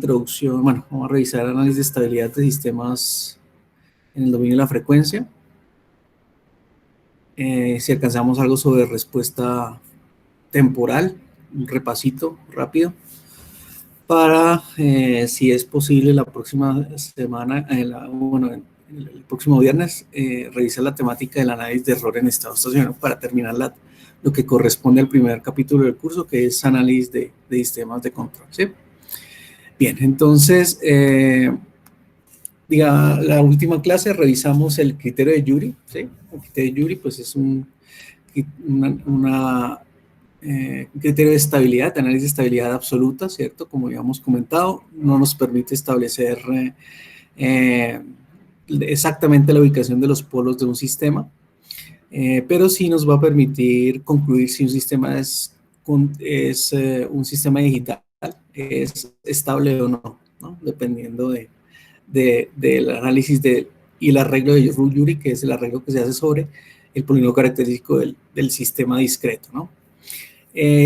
introducción, bueno, vamos a revisar análisis de estabilidad de sistemas en el dominio de la frecuencia. Si alcanzamos algo sobre respuesta temporal, un repasito rápido, para, si es posible, la próxima semana, el próximo viernes, revisar la temática del análisis de error en estado estacionario para terminar lo que corresponde al primer capítulo del curso, que es análisis de sistemas de control, ¿sí? Bien, entonces, la última clase revisamos el criterio de Yuri, ¿sí? El criterio de Yuri, pues es un criterio de estabilidad, de análisis de estabilidad absoluta, ¿cierto? Como habíamos comentado, no nos permite establecer exactamente la ubicación de los polos de un sistema, pero sí nos va a permitir concluir si un sistema es un sistema digital, es estable o no, ¿no? Dependiendo del análisis y el arreglo de Yuri, que es el arreglo que se hace sobre el polinomio característico del sistema discreto, ¿no?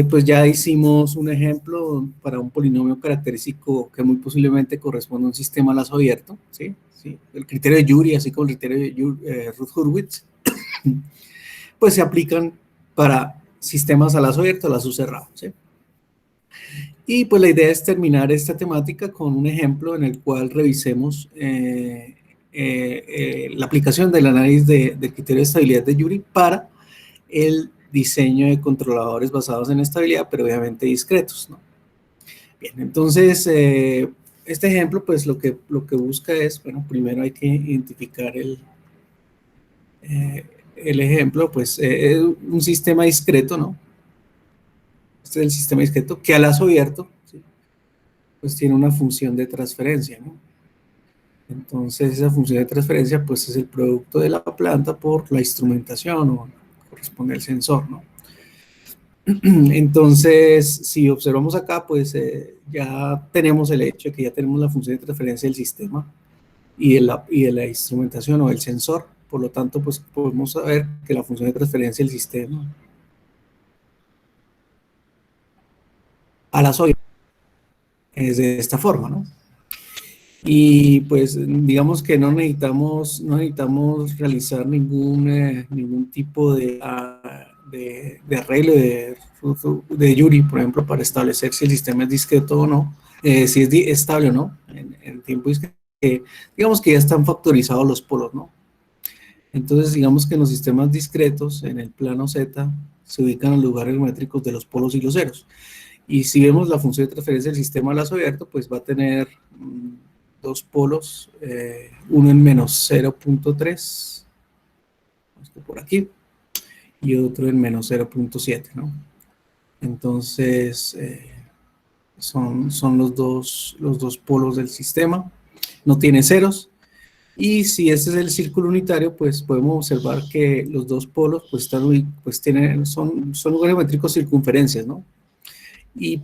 Pues ya hicimos un ejemplo para un polinomio característico que muy posiblemente corresponde a un sistema a lazo abierto, ¿sí? ¿Sí? El criterio de Yuri, así como el criterio de Routh-Hurwitz, pues se aplican para sistemas a lazo abierto, a lazo cerrado, ¿sí? Y pues la idea es terminar esta temática con un ejemplo en el cual revisemos la aplicación del análisis del criterio de estabilidad de Yuri para el diseño de controladores basados en estabilidad, pero obviamente discretos, ¿no? Bien, entonces, este ejemplo, pues lo que busca es, bueno, primero hay que identificar el ejemplo, pues un sistema discreto, ¿no? Este es el sistema discreto que a lazo abierto, ¿sí? Pues tiene una función de transferencia, ¿no? Entonces, esa función de transferencia, pues es el producto de la planta por la instrumentación o corresponde al sensor, ¿no? Entonces, si observamos acá, pues ya tenemos el hecho de que ya tenemos la función de transferencia del sistema y de la instrumentación o del sensor. Por lo tanto, pues podemos saber que la función de transferencia del sistema a la soya es de esta forma, ¿no? Y pues digamos que no necesitamos realizar ningún tipo de arreglo de Yuri, por ejemplo, para establecer si el sistema es discreto o no, si es estable o no, en tiempo discreto. Digamos que ya están factorizados los polos, ¿no? Entonces, digamos que en los sistemas discretos, en el plano Z, se ubican los lugares geométricos de los polos y los ceros. Y si vemos la función de transferencia del sistema a lazo abierto, pues va a tener dos polos, uno en menos 0.3, por aquí, y otro en menos 0.7, ¿no? Entonces, son los dos polos del sistema, no tiene ceros, y si este es el círculo unitario, pues podemos observar que los dos polos pues son lugares geométricos circunferencias, ¿no? Y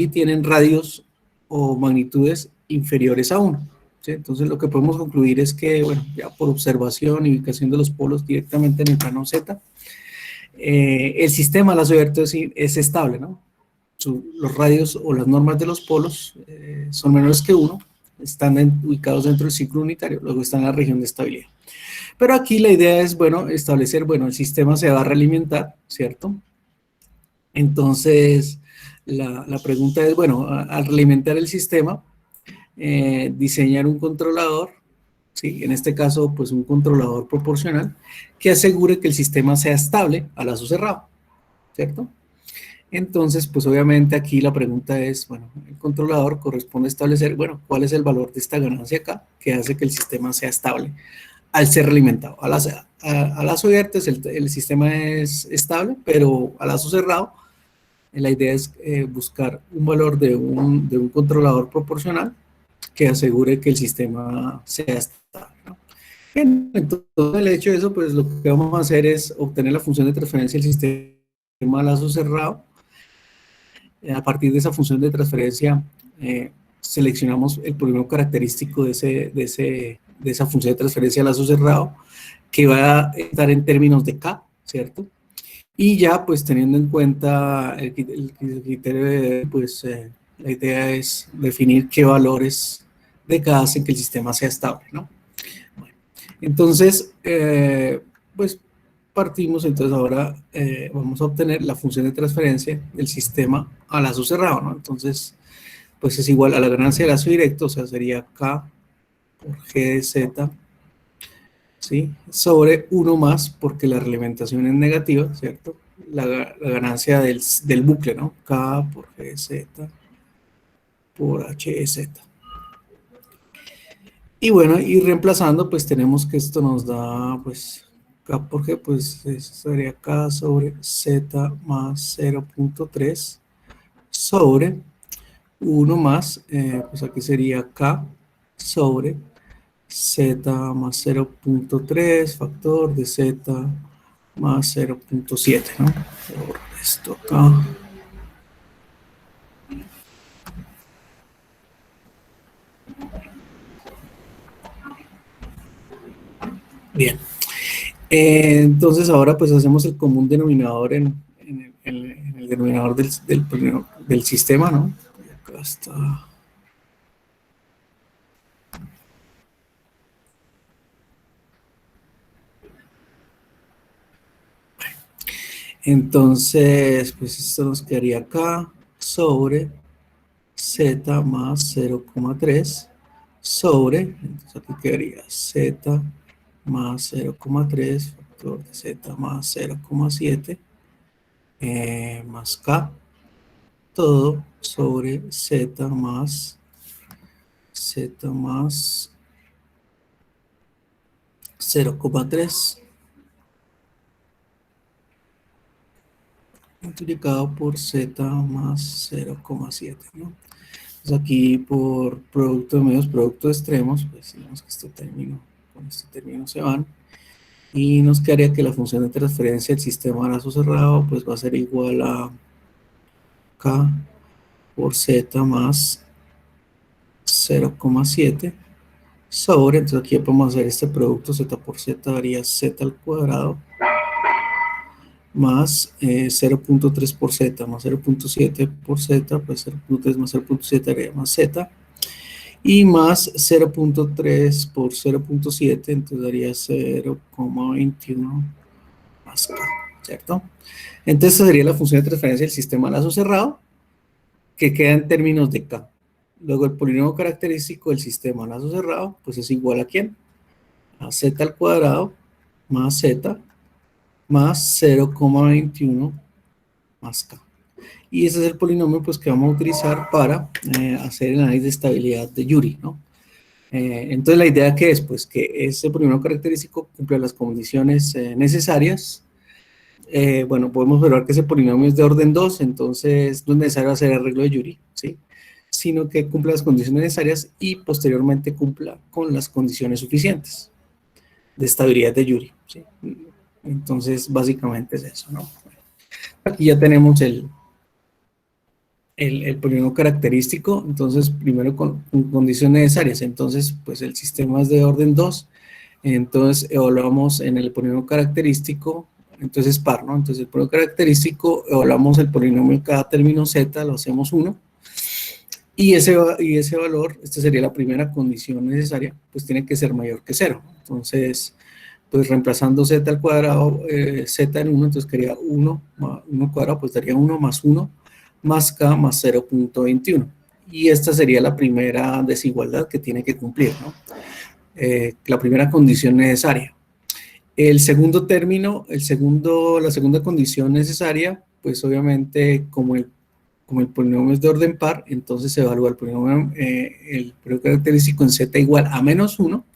tienen radios o magnitudes inferiores a 1. ¿Sí? Entonces lo que podemos concluir es que, bueno, ya por observación y ubicación de los polos directamente en el plano Z, el sistema a lazo abierto es estable, ¿no? Los radios o las normas de los polos son menores que 1, están ubicados dentro del ciclo unitario, luego están en la región de estabilidad. Pero aquí la idea es, bueno, establecer, bueno, el sistema se va a realimentar, ¿cierto? Entonces, la pregunta es, bueno, al realimentar el sistema, diseñar un controlador, ¿sí? En este caso, pues un controlador proporcional que asegure que el sistema sea estable a lazo cerrado, ¿cierto? Entonces, pues obviamente aquí la pregunta es, bueno, el controlador corresponde a establecer, bueno, ¿cuál es el valor de esta ganancia acá que hace que el sistema sea estable al ser realimentado? A lazo abierto el sistema es estable, pero a lazo cerrado la idea es buscar un valor de un controlador proporcional que asegure que el sistema sea estable, ¿no? Bien, entonces, el hecho de eso, pues lo que vamos a hacer es obtener la función de transferencia del sistema a lazo cerrado. A partir de esa función de transferencia, seleccionamos el polinomio característico de esa función de transferencia a lazo cerrado, que va a estar en términos de K, ¿cierto? Y ya, pues, teniendo en cuenta el criterio de, pues, La idea es definir qué valores de K hacen que el sistema sea estable, ¿no? Bueno, entonces, pues partimos, entonces ahora vamos a obtener la función de transferencia del sistema a lazo cerrado, ¿no? Entonces, pues es igual a la ganancia de lazo directo, o sea, sería K por G de Z, ¿sí? Sobre 1 más, porque la realimentación es negativa, ¿cierto? La ganancia del bucle, ¿no? K por G de Z por H de Z. Y bueno, y reemplazando, pues tenemos que esto nos da, pues, K por G, pues eso sería K sobre Z más 0.3 sobre 1 más, pues aquí sería K sobre Z más 0.3 factor de Z más 0.7, ¿no? Por esto acá. Bien. Entonces ahora pues hacemos el común denominador en el denominador del sistema, ¿no? Y acá está. Entonces, pues esto nos quedaría acá sobre Z más 0,3 sobre, entonces aquí quedaría Z más 0,3 factor de Z más 0,7 más K, todo sobre Z más 0,3 multiplicado por Z más 0,7, ¿no? Entonces aquí por producto de medios, producto de extremos, pues digamos que con este término se van. Y nos quedaría que la función de transferencia del sistema a lazo cerrado pues va a ser igual a K por Z más 0,7 sobre, entonces aquí podemos hacer este producto, Z por Z daría Z al cuadrado más 0.3 por Z más 0.7 por Z, pues 0.3 más 0.7 daría más Z, y más 0.3 por 0.7, entonces daría 0,21 más K, ¿cierto? Entonces esa sería la función de transferencia del sistema a lazo cerrado, que queda en términos de K. Luego el polinomio característico del sistema a lazo cerrado, pues es igual a ¿quién? A Z al cuadrado más Z más 0,21 más K. Y ese es el polinomio pues, que vamos a utilizar para hacer el análisis de estabilidad de Yuri, ¿no? Entonces la idea que es, pues, que ese polinomio característico cumple las condiciones necesarias. Bueno, podemos observar que ese polinomio es de orden 2, entonces no es necesario hacer el arreglo de Yuri, ¿sí? Sino que cumpla las condiciones necesarias y posteriormente cumpla con las condiciones suficientes de estabilidad de Yuri, ¿sí? Entonces, básicamente es eso, ¿no? Aquí ya tenemos el polinomio característico, entonces primero con condiciones necesarias, entonces pues el sistema es de orden 2, entonces evaluamos en el polinomio característico, entonces es par, ¿no? Entonces el polinomio característico, evaluamos el polinomio en cada término z, lo hacemos 1, y ese valor, esta sería la primera condición necesaria, pues tiene que ser mayor que 0, entonces pues reemplazando z al cuadrado, z en 1, entonces quedaría 1 cuadrado, pues daría 1 más 1 más k más 0.21. Y esta sería la primera desigualdad que tiene que cumplir, ¿no? La primera condición necesaria. El segundo término, la segunda condición necesaria, pues obviamente como el polinomio es de orden par, entonces se evalúa el polinomio característico en z igual a menos 1,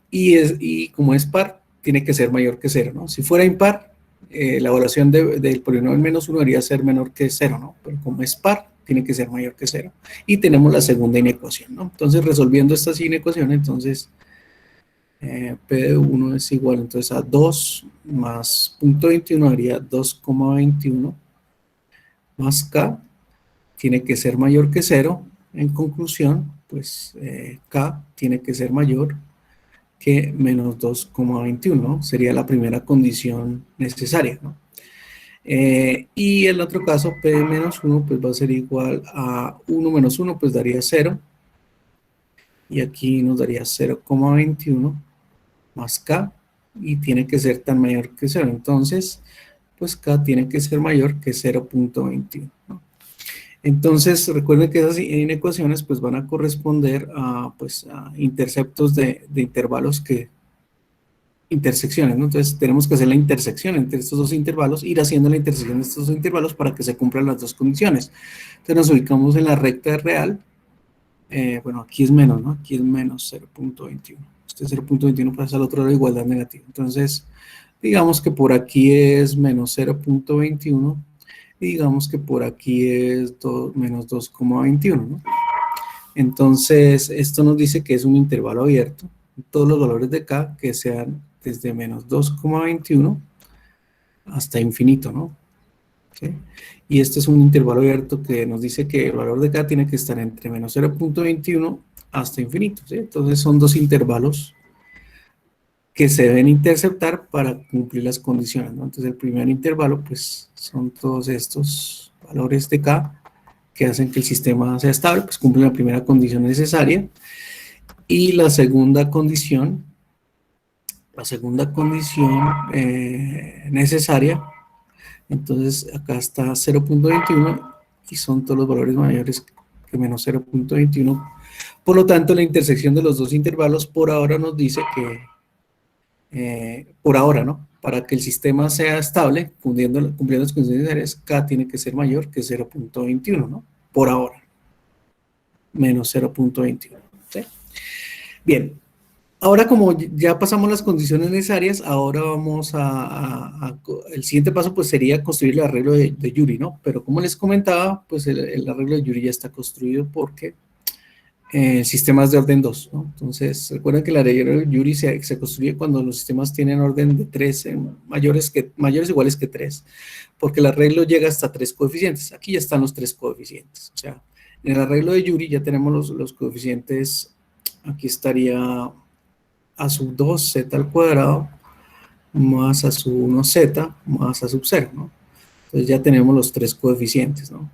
y como es par, tiene que ser mayor que 0, ¿no? Si fuera impar, la evaluación del polinomio menos 1 debería ser menor que 0, ¿no? Pero como es par, tiene que ser mayor que 0. Y tenemos la segunda inecuación, ¿no? Entonces, resolviendo esta inecuación, entonces, P de 1 es igual entonces a 2 más 0.21 daría 2,21 más K, tiene que ser mayor que 0. En conclusión, pues K tiene que ser mayor que menos 2,21, ¿no? Sería la primera condición necesaria, ¿no? Y el otro caso, P menos 1, pues va a ser igual a 1 menos 1, pues daría 0. Y aquí nos daría 0,21 más K, y tiene que ser tan mayor que 0. Entonces, pues K tiene que ser mayor que 0,21, ¿no? Entonces, recuerden que esas inecuaciones pues van a corresponder a, pues, a interceptos de intervalos que, intersecciones, ¿no? Entonces, tenemos que hacer la intersección entre estos dos intervalos, ir haciendo la intersección de estos dos intervalos para que se cumplan las dos condiciones. Entonces, nos ubicamos en la recta real. Bueno, aquí es menos, ¿no? Aquí es menos 0,21. Este 0,21 pasa al otro lado de igualdad negativa. Entonces, digamos que por aquí es menos 0,21 y digamos que por aquí es menos 2,21, ¿no? Entonces, esto nos dice que es un intervalo abierto. Todos los valores de K que sean desde menos 2,21 hasta infinito, ¿no? ¿Sí? Y este es un intervalo abierto que nos dice que el valor de K tiene que estar entre menos 0,21 hasta infinito, ¿sí? Entonces son dos intervalos que se deben interceptar para cumplir las condiciones, ¿no? Entonces el primer intervalo, pues, son todos estos valores de K que hacen que el sistema sea estable, pues cumple la primera condición necesaria. Y la segunda condición necesaria, entonces acá está 0,21 y son todos los valores mayores que menos 0,21. Por lo tanto, la intersección de los dos intervalos por ahora nos dice que, por ahora, ¿no? Para que el sistema sea estable, cumpliendo las condiciones necesarias, K tiene que ser mayor que 0,21, ¿no? Por ahora, menos 0,21, ¿sí? Bien, ahora como ya pasamos las condiciones necesarias, ahora vamos el siguiente paso pues sería construir el arreglo de Yuri, ¿no? Pero como les comentaba, pues el arreglo de Yuri ya está construido porque el sistema es de orden 2, ¿no? Entonces, recuerden que el arreglo de Yuri se construye cuando los sistemas tienen orden de 3, mayores o iguales que 3, porque el arreglo llega hasta 3 coeficientes. Aquí ya están los 3 coeficientes. O sea, en el arreglo de Yuri ya tenemos los coeficientes, aquí estaría a sub 2 z al cuadrado más a sub 1 z más a sub 0, ¿no? Entonces ya tenemos los 3 coeficientes, ¿no?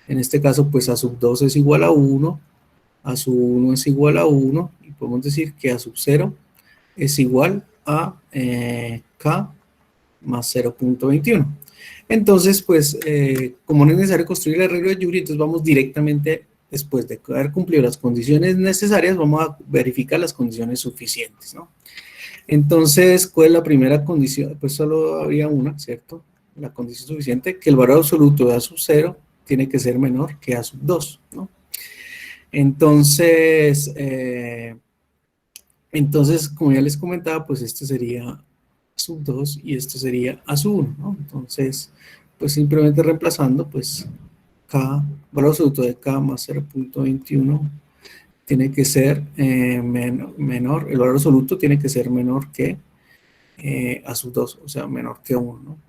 En este caso, pues a sub 2 es igual a 1, a sub 1 es igual a 1, y podemos decir que a sub 0 es igual a K más 0,21. Entonces, pues, como no es necesario construir el arreglo de Yuri, entonces vamos directamente, después de haber cumplido las condiciones necesarias, vamos a verificar las condiciones suficientes, ¿no? Entonces, ¿cuál es la primera condición? Pues solo habría una, ¿cierto? La condición suficiente, que el valor absoluto de A sub 0 tiene que ser menor que A sub 2, ¿no? Entonces, como ya les comentaba, pues este sería A sub 2 y este sería A sub 1, ¿no? Entonces, pues simplemente reemplazando, pues K, valor absoluto de K más 0,21 tiene que ser menor, el valor absoluto tiene que ser menor que A sub 2, o sea, menor que 1, ¿no?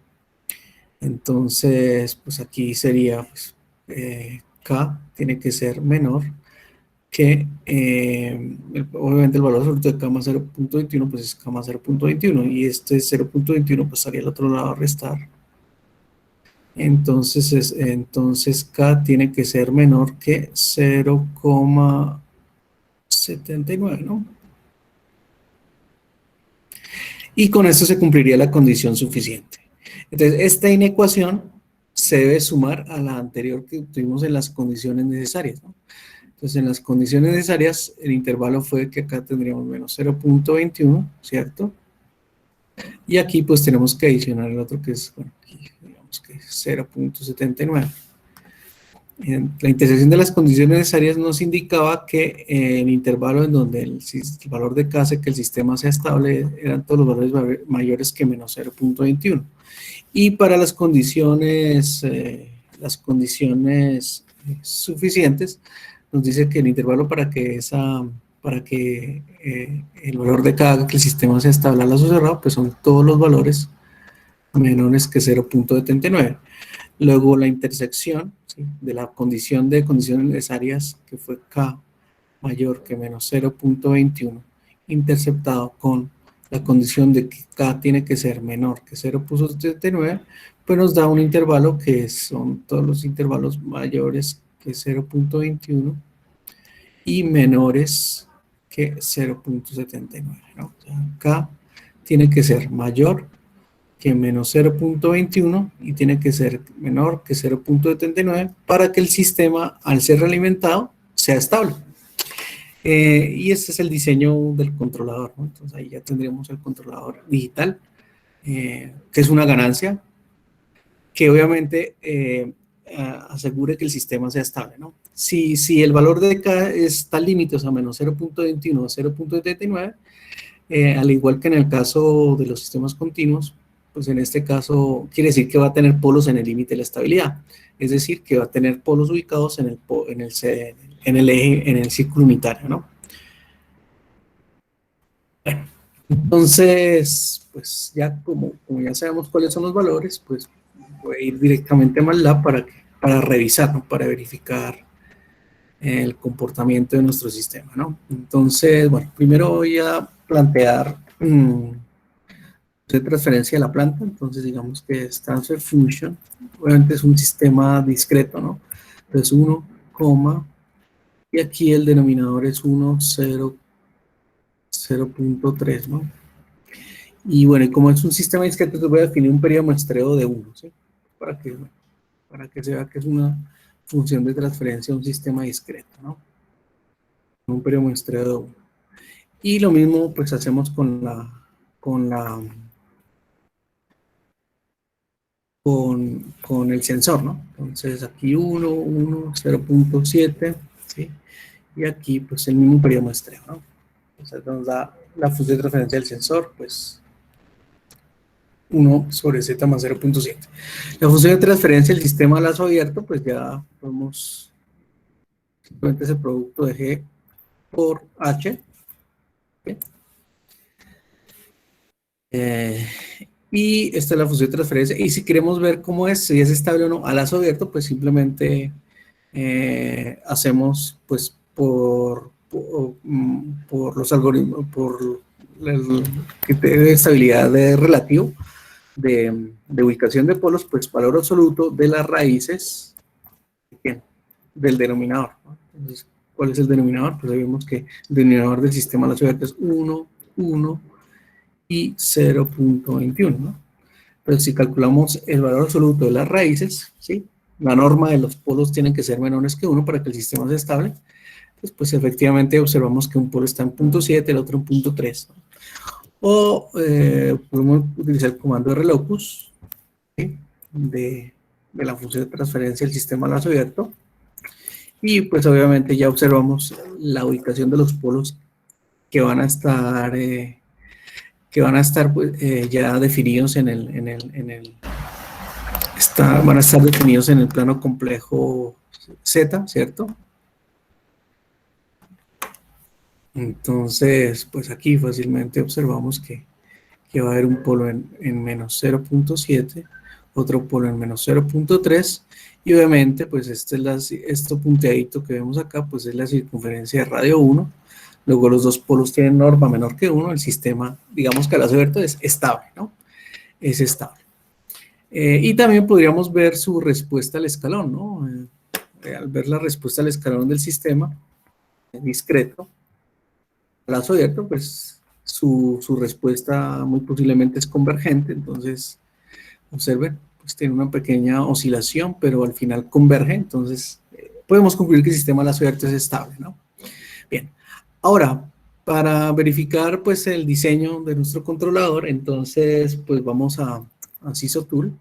Entonces, pues aquí sería, pues, K tiene que ser menor que, obviamente el valor absoluto de K más 0,21, pues es K más 0,21, y este 0,21 pues estaría al otro lado a restar. Entonces K tiene que ser menor que 0,79, ¿no? Y con esto se cumpliría la condición suficiente. Entonces, esta inecuación se debe sumar a la anterior que tuvimos en las condiciones necesarias, ¿no? Entonces, en las condiciones necesarias, el intervalo fue que acá tendríamos menos 0,21, ¿cierto? Y aquí pues tenemos que adicionar el otro que es, bueno, aquí digamos que 0,79. La intersección de las condiciones necesarias nos indicaba que el intervalo en donde el valor de K hace que el sistema sea estable eran todos los valores mayores que menos 0,21. Y para las condiciones suficientes, nos dice que el intervalo para que el valor de K haga que el sistema sea estable a lazo cerrado, pues son todos los valores menores que 0,79. Luego la intersección, ¿sí?, de la condición de condiciones necesarias, que fue K mayor que menos 0,21, interceptado con la condición de que K tiene que ser menor que 0.79, pues nos da un intervalo que son todos los intervalos mayores que 0.21 y menores que 0.79, ¿no? O sea, K tiene que ser mayor que menos 0.21 y tiene que ser menor que 0.79 para que el sistema, al ser realimentado, sea estable. Y este es el diseño del controlador, ¿no? Entonces ahí ya tendríamos el controlador digital, que es una ganancia, que obviamente asegure que el sistema sea estable, ¿no? Si el valor de K está al límite, o sea, menos 0.21 o 0.79, al igual que en el caso de los sistemas continuos, pues en este caso quiere decir que va a tener polos en el límite de la estabilidad, es decir, que va a tener polos ubicados en el eje, en el círculo unitario, ¿no? Bueno, entonces, pues ya como ya sabemos cuáles son los valores, pues voy a ir directamente a MATLAB para revisar, ¿no? Para verificar el comportamiento de nuestro sistema, ¿no? Entonces, bueno, primero voy a plantear de transferencia de la planta. Entonces digamos que es transfer function, obviamente es un sistema discreto, ¿no? Entonces 1, y aquí el denominador es 1, 0, 0.3, ¿no? Y bueno, y como es un sistema discreto, entonces voy a definir un periodo muestreo de 1, ¿sí? Para que se vea que es una función de transferencia de un sistema discreto, ¿no? Un periodo muestreo de 1. Y lo mismo pues hacemos con el sensor, ¿no? Entonces aquí 1, 1, 0.7, ¿sí? Y aquí pues el mismo periodo muestreo, ¿no? Entonces nos da la función de transferencia del sensor, pues 1 sobre z más 0.7. La función de transferencia del sistema a lazo abierto, pues ya podemos, simplemente es el producto de G por H, ¿sí? Y esta es la función de transferencia. Y si queremos ver cómo es, si es estable o no a lazo abierto, pues simplemente hacemos pues por los algoritmos, por el criterio de estabilidad relativo de ubicación de polos, pues valor absoluto de las raíces del denominador, ¿no? Entonces, ¿cuál es el denominador? Pues vemos que el denominador del sistema a lazo abierto es 1, 1 y 0.21, ¿no? Pero si calculamos el valor absoluto de las raíces, ¿sí? La norma de los polos tienen que ser menores que 1 para que el sistema sea estable. Entonces, pues efectivamente observamos que un polo está en 0.7, el otro en 0.3, ¿no? O podemos utilizar el comando RLOCUS, ¿sí? de la función de transferencia del sistema a lazo abierto. Y pues obviamente ya observamos la ubicación de los polos que van a estar pues, ya definidos van a estar definidos en el plano complejo Z, ¿cierto? Entonces, pues aquí fácilmente observamos que va a haber un polo en menos 0.7, otro polo en menos 0.3, y obviamente, pues esto punteadito que vemos acá, pues es la circunferencia de radio 1, luego los dos polos tienen norma menor que 1, el sistema, digamos que a lazo abierto es estable, ¿no? Es estable. Y también podríamos ver su respuesta al escalón, ¿no? Al ver la respuesta al escalón del sistema discreto, a lazo abierto, pues su respuesta muy posiblemente es convergente. Entonces, observen, pues tiene una pequeña oscilación, pero al final converge. Entonces, podemos concluir que el sistema a lazo abierto es estable, ¿no? Bien, ahora, para verificar pues el diseño de nuestro controlador, entonces pues vamos a CISO Tool,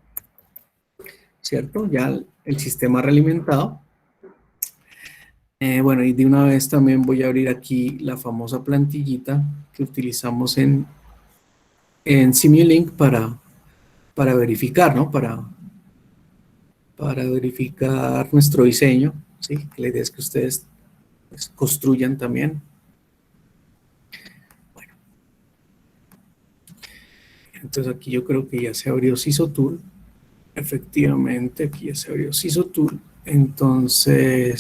¿cierto? Ya el sistema realimentado. Bueno, y de una vez también voy a abrir aquí la famosa plantillita que utilizamos en Simulink para verificar, ¿no? Para verificar nuestro diseño, ¿sí? La idea es que ustedes pues, construyan también. Bueno. Entonces aquí yo creo que ya se abrió CISO Tool. Efectivamente, aquí ya se abrió CISO Tool. Entonces,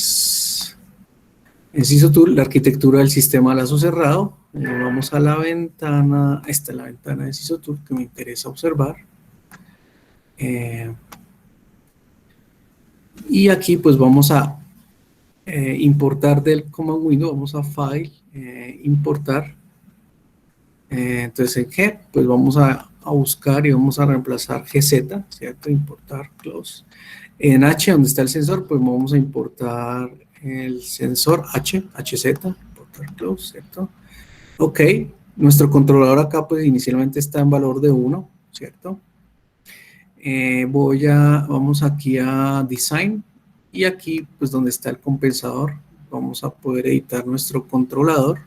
en CISO Tool, la arquitectura del sistema a lazo cerrado, Vamos a la ventana, esta es la ventana de Sisotool que me interesa observar. Y aquí pues vamos a importar del command window, vamos a file, importar. Entonces en G, pues vamos a buscar y vamos a reemplazar GZ, ¿cierto? Importar close. En H, donde está el sensor, pues vamos a importar el sensor HZ, importar close, ¿cierto? Ok, nuestro controlador acá pues inicialmente está en valor de 1, ¿cierto? Vamos aquí a Design y aquí pues donde está el compensador vamos a poder editar nuestro controlador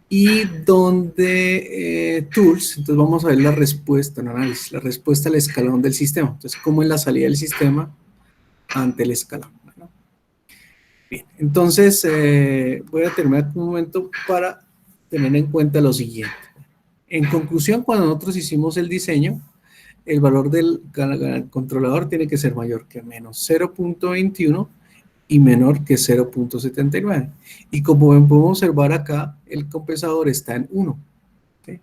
y donde Tools, entonces vamos a ver la respuesta en análisis, la respuesta al escalón del sistema, entonces cómo es la salida del sistema ante el escalón. ¿No? Bien, entonces voy a terminar un momento para tener en cuenta lo siguiente. En conclusión, cuando nosotros hicimos el diseño, el valor del controlador tiene que ser mayor que menos 0.21 y menor que 0.79. Y como podemos observar acá, el compensador está en 1. ¿Sí?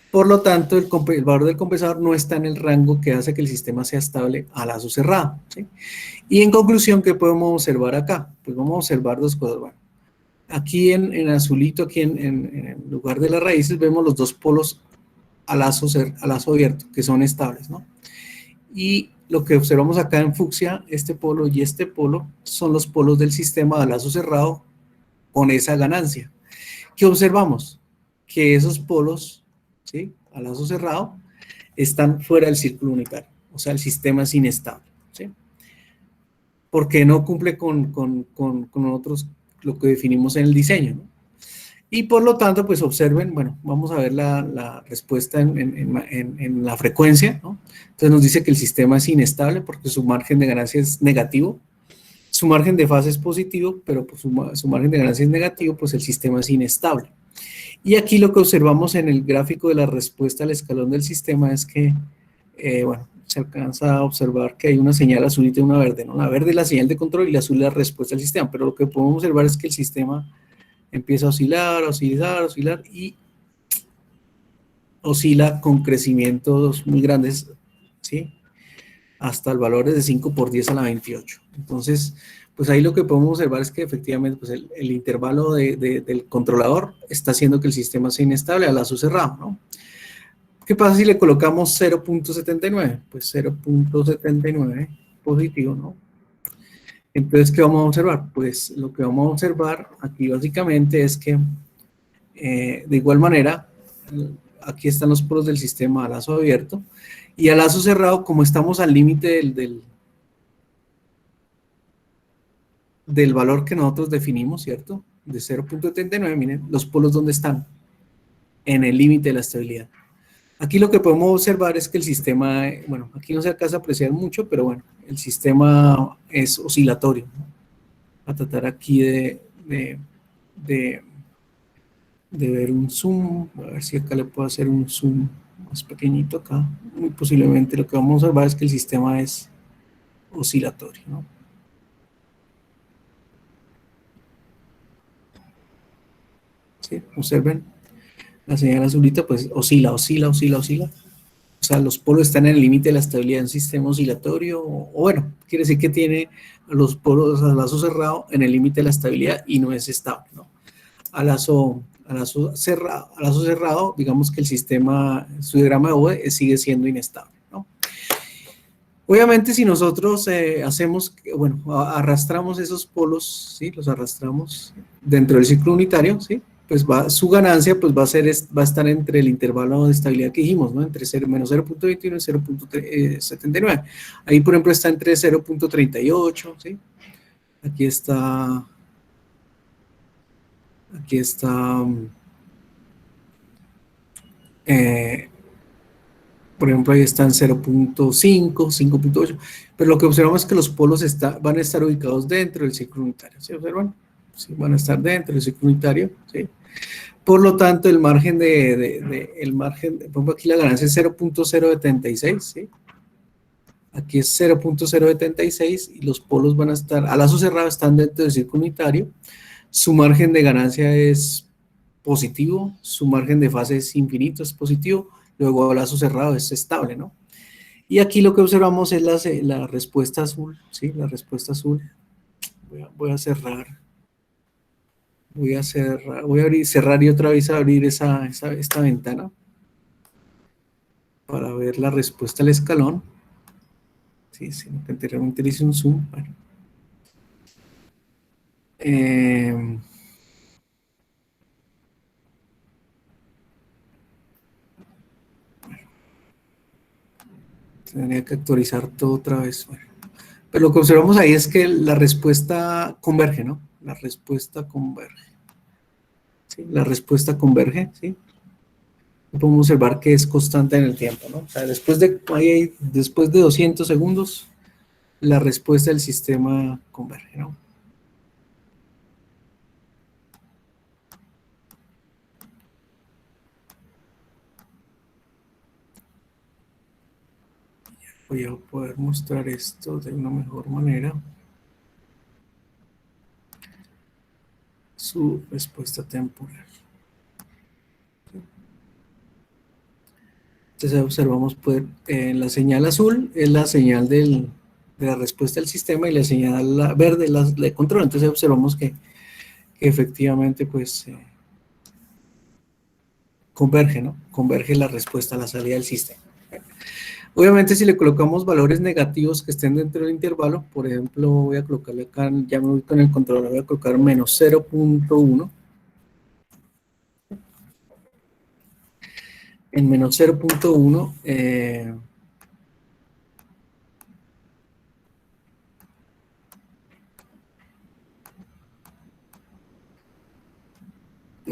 Por lo tanto, el valor del compensador no está en el rango que hace que el sistema sea estable a lazo cerrado. ¿Sí? Y en conclusión, ¿qué podemos observar acá? Pues vamos a observar dos cosas. Bueno, aquí en azulito, aquí en lugar de las raíces, vemos los dos polos a lazo abierto, que son estables, ¿no? Y lo que observamos acá en fucsia, este polo y este polo, son los polos del sistema a lazo cerrado con esa ganancia. ¿Qué observamos? Que esos polos, ¿sí? A lazo cerrado, están fuera del círculo unitario, o sea, el sistema es inestable, ¿sí? Porque no cumple con nosotros lo que definimos en el diseño, ¿no? Y por lo tanto, pues observen, bueno, vamos a ver la respuesta en la frecuencia, ¿no? Entonces nos dice que el sistema es inestable porque su margen de ganancia es negativo, su margen de fase es positivo, pero pues su margen de ganancia es negativo, pues el sistema es inestable. Y aquí lo que observamos en el gráfico de la respuesta al escalón del sistema es que, bueno, se alcanza a observar que hay una señal azulita y una verde, ¿no? La verde es la señal de control y la azul es la respuesta al sistema, pero lo que podemos observar es que el sistema empieza a oscilar, oscilar y oscila con crecimientos muy grandes, ¿sí? Hasta el valor es de 5 por 10 a la 28. Entonces, pues ahí lo que podemos observar es que efectivamente pues el intervalo del controlador está haciendo que el sistema sea inestable a lazo cerrado, ¿no? ¿Qué pasa si le colocamos 0.79? Pues 0.79 positivo, ¿no? Entonces, ¿qué vamos a observar? Pues lo que vamos a observar aquí básicamente es que de igual manera, aquí están los polos del sistema a lazo abierto y a lazo cerrado, como estamos al límite del valor que nosotros definimos, ¿cierto? De 0.79, miren, los polos ¿dónde están? En el límite de la estabilidad. Aquí lo que podemos observar es que el sistema, bueno, aquí no se alcanza a apreciar mucho, pero bueno, el sistema es oscilatorio, ¿no? A tratar aquí de ver un zoom, a ver si acá le puedo hacer un zoom más pequeñito acá. Muy posiblemente lo que vamos a observar es que el sistema es oscilatorio, ¿no? ¿Sí? Observen, la señal azulita pues oscila. O sea, los polos están en el límite de la estabilidad de un sistema oscilatorio, o bueno, quiere decir que tiene los polos a lazo cerrado en el límite de la estabilidad y no es estable, ¿no? A lazo cerrado, digamos que el sistema, su diagrama de Bode sigue siendo inestable, ¿no? Obviamente, si nosotros hacemos, bueno, arrastramos esos polos, ¿sí? Los arrastramos dentro del ciclo unitario, ¿sí? Pues su ganancia pues va a estar entre el intervalo de estabilidad que dijimos, ¿no? Entre menos 0.21 y 0.79. Ahí, por ejemplo, está entre 0.38, ¿sí? Aquí está, por ejemplo, ahí están 0.5, 5.8, pero lo que observamos es que los polos van a estar ubicados dentro del ciclo unitario, ¿sí observan? Sí, van a estar dentro del ciclo unitario, ¿sí? Por lo tanto, el margen por ejemplo, aquí la ganancia es 0.076, ¿sí? aquí es 0.076 y los polos van a estar, a lazo cerrado están dentro del círculo unitario, su margen de ganancia es positivo, su margen de fase es infinito, es positivo, luego a lazo cerrado es estable, ¿no? Y aquí lo que observamos es la respuesta azul, ¿sí? La respuesta azul. Voy a cerrar. Voy a abrir, cerrar y otra vez abrir esta ventana para ver la respuesta al escalón. Sí, sí, anteriormente le hice un zoom. Bueno. Tendría que actualizar todo otra vez. Bueno. Pero lo que observamos ahí es que la respuesta converge, ¿no? La respuesta converge. ¿Sí? La respuesta converge, ¿sí? Podemos observar que es constante en el tiempo, ¿no? O sea, después de 200 segundos, la respuesta del sistema converge, ¿no? Voy a poder mostrar esto de una mejor manera. Su respuesta temporal. Entonces observamos pues, la señal azul es la señal de la respuesta del sistema y la señal verde la de control. Entonces observamos que efectivamente pues converge, ¿no? Converge la respuesta a la salida del sistema. Obviamente si le colocamos valores negativos que estén dentro del intervalo, por ejemplo voy a colocarle acá, ya me voy con el controlador, voy a colocar menos 0.1. En menos 0.1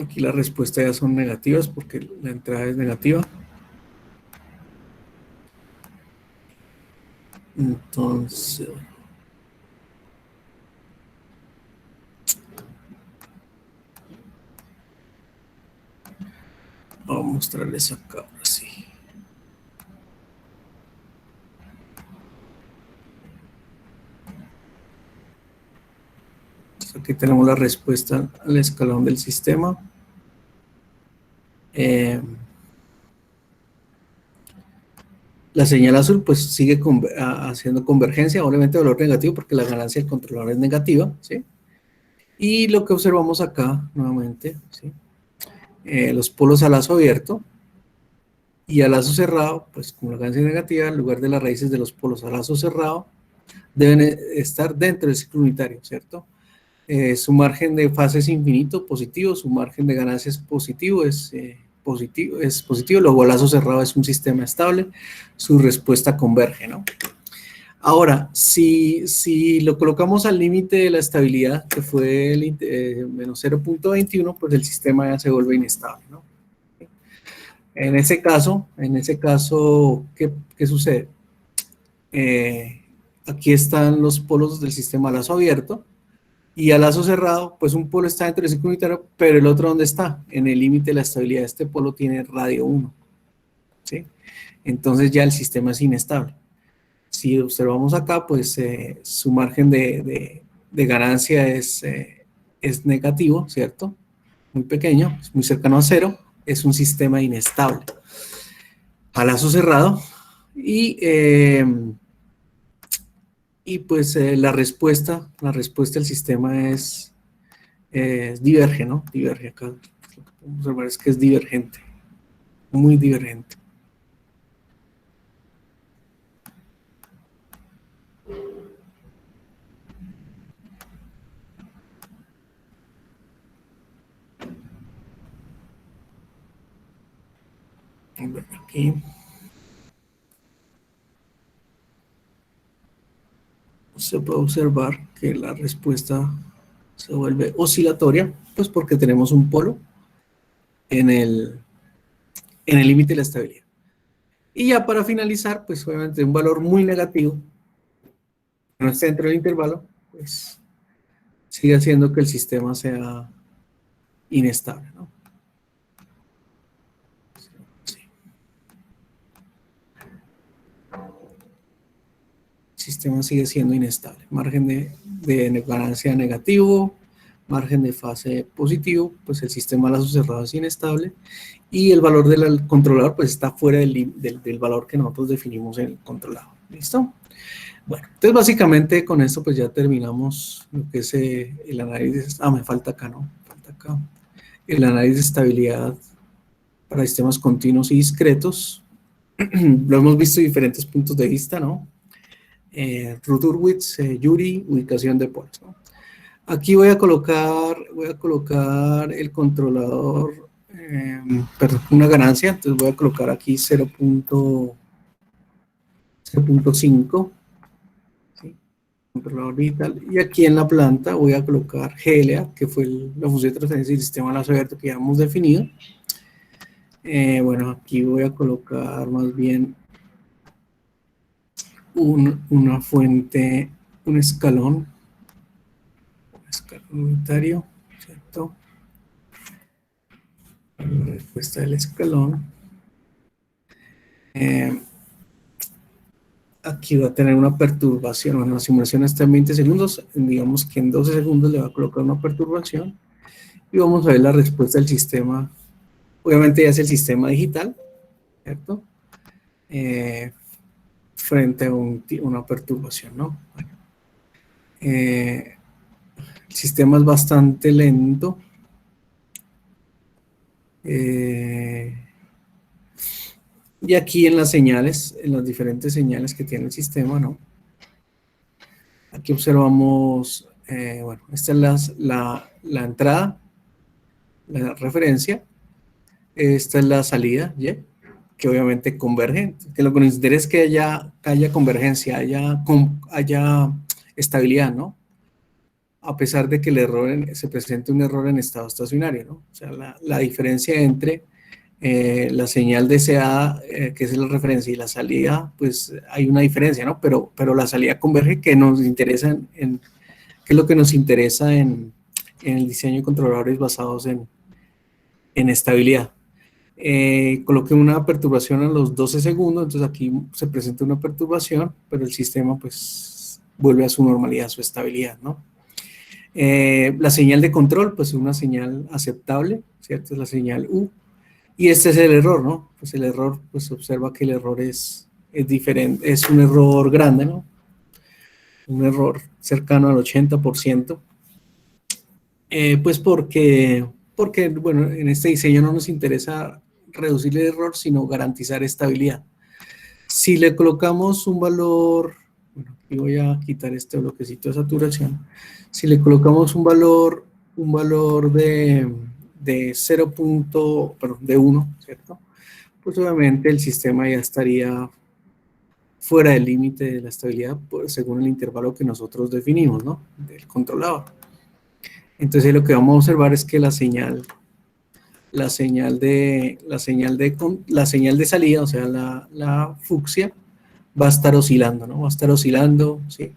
aquí las respuestas ya son negativas porque la entrada es negativa. Entonces, vamos a mostrarles acá ahora sí. Entonces, aquí tenemos la respuesta al escalón del sistema. La señal azul pues sigue haciendo convergencia, obviamente valor negativo porque la ganancia del controlador es negativa, ¿sí? Y lo que observamos acá nuevamente, ¿sí? Los polos a lazo abierto y a lazo cerrado, pues como la ganancia es negativa, en lugar de las raíces de los polos a lazo cerrado, deben estar dentro del ciclo unitario, ¿cierto? Su margen de fase es infinito, positivo, su margen de ganancia es positivo, luego a lazo cerrado es un sistema estable, su respuesta converge, ¿no? Ahora, si lo colocamos al límite de la estabilidad, que fue el menos 0.21, pues el sistema ya se vuelve inestable, ¿no? En ese caso, ¿qué sucede? Aquí están los polos del sistema a lazo abierto, y a lazo cerrado, pues un polo está dentro del círculo unitario, pero el otro ¿dónde está? En el límite de la estabilidad. Este polo tiene radio 1, ¿sí? Entonces ya el sistema es inestable. Si observamos acá, pues su margen de ganancia es negativo, ¿cierto? Muy pequeño, es muy cercano a cero, es un sistema inestable. A lazo cerrado, y pues la respuesta del sistema diverge, ¿no? Diverge acá. Lo que podemos observar es que es divergente, muy divergente. Aquí se puede observar que la respuesta se vuelve oscilatoria, pues porque tenemos un polo en el límite de la estabilidad. Y ya para finalizar, pues obviamente un valor muy negativo, no está dentro del intervalo, pues sigue haciendo que el sistema sea inestable, ¿no? Sí. sistema sigue siendo inestable. Margen de ganancia negativo, margen de fase positivo, pues el sistema a lazo cerrado es inestable y el valor del controlador pues está fuera del valor que nosotros definimos en el controlador. ¿Listo? Bueno, entonces básicamente con esto pues ya terminamos lo que es el análisis. Me falta acá, ¿no? Falta acá. El análisis de estabilidad para sistemas continuos y discretos. Lo hemos visto de diferentes puntos de vista, ¿no? Ruth-Hurwitz, Yuri, ubicación de polos, ¿no? Aquí voy a colocar el controlador, perdón, una ganancia, entonces voy a colocar aquí 0.5, ¿sí? Controlador digital, y aquí en la planta voy a colocar GLA, que fue la función de transferencia del sistema lazo abierto que ya hemos definido. Bueno, aquí voy a colocar más bien una fuente, un escalón unitario, ¿cierto? La respuesta del escalón. Aquí va a tener una perturbación, bueno, la simulación está en 20 segundos, digamos que en 12 segundos le va a colocar una perturbación y vamos a ver la respuesta del sistema. Obviamente ya es el sistema digital, ¿cierto? Frente a una perturbación, ¿no? Bueno, el sistema es bastante lento. Y aquí en las señales, en las diferentes señales que tiene el sistema, ¿no? Aquí observamos, bueno, esta es la entrada, la referencia, esta es la salida, ¿ya? Que obviamente converge, que lo que nos interesa es que haya convergencia, haya estabilidad, ¿no? A pesar de que se presente un error en estado estacionario, ¿no? O sea, la diferencia entre la señal deseada, que es la referencia, y la salida, pues hay una diferencia, ¿no? Pero la salida converge, que nos interesa que es lo que nos interesa en el diseño de controladores basados en estabilidad. Coloqué una perturbación a los 12 segundos, entonces aquí se presenta una perturbación, pero el sistema pues vuelve a su normalidad, a su estabilidad, ¿no? La señal de control, pues es una señal aceptable, ¿cierto? Es la señal U. Y este es el error, ¿no? Pues el error, pues observa que el error es diferente, es un error grande, ¿no? Un error cercano al 80%. Pues porque, bueno, en este diseño no nos interesa reducir el error, sino garantizar estabilidad. Si le colocamos un valor, bueno, aquí voy a quitar este bloquecito de saturación. Si le colocamos un valor de 1, ¿cierto? Pues obviamente el sistema ya estaría fuera del límite de la estabilidad, pues, según el intervalo que nosotros definimos, ¿no? Del controlador. Entonces lo que vamos a observar es que la señal de salida, o sea, la fucsia, va a estar oscilando, ¿no? Va a estar oscilando, ¿sí?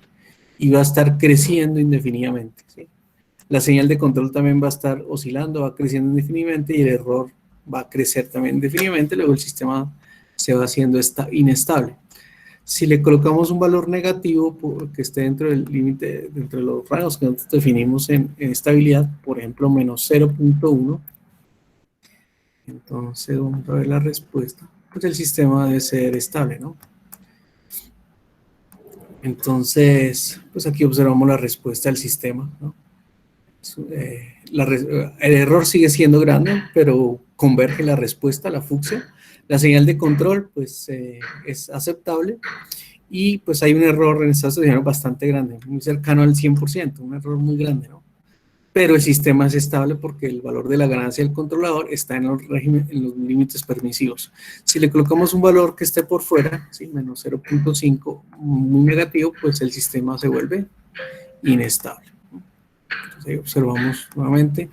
Y va a estar creciendo indefinidamente, ¿sí? La señal de control también va a estar oscilando, va creciendo indefinidamente y el error va a crecer también indefinidamente, luego el sistema se va haciendo inestable. Si le colocamos un valor negativo que esté dentro del límite, dentro de los rangos que nosotros definimos en estabilidad, por ejemplo, menos 0.1, entonces vamos a ver la respuesta. Pues el sistema debe ser estable, ¿no? Entonces, pues aquí observamos la respuesta del sistema, ¿no? El error sigue siendo grande, pero converge la respuesta, la fucsia. La señal de control, pues, es aceptable. Y pues hay un error en esta situación bastante grande, muy cercano al 100%, un error muy grande, ¿no? Pero el sistema es estable porque el valor de la ganancia del controlador está en los límites permisivos. Si le colocamos un valor que esté por fuera, ¿sí? Menos 0.5, muy negativo, pues el sistema se vuelve inestable. Entonces ahí observamos nuevamente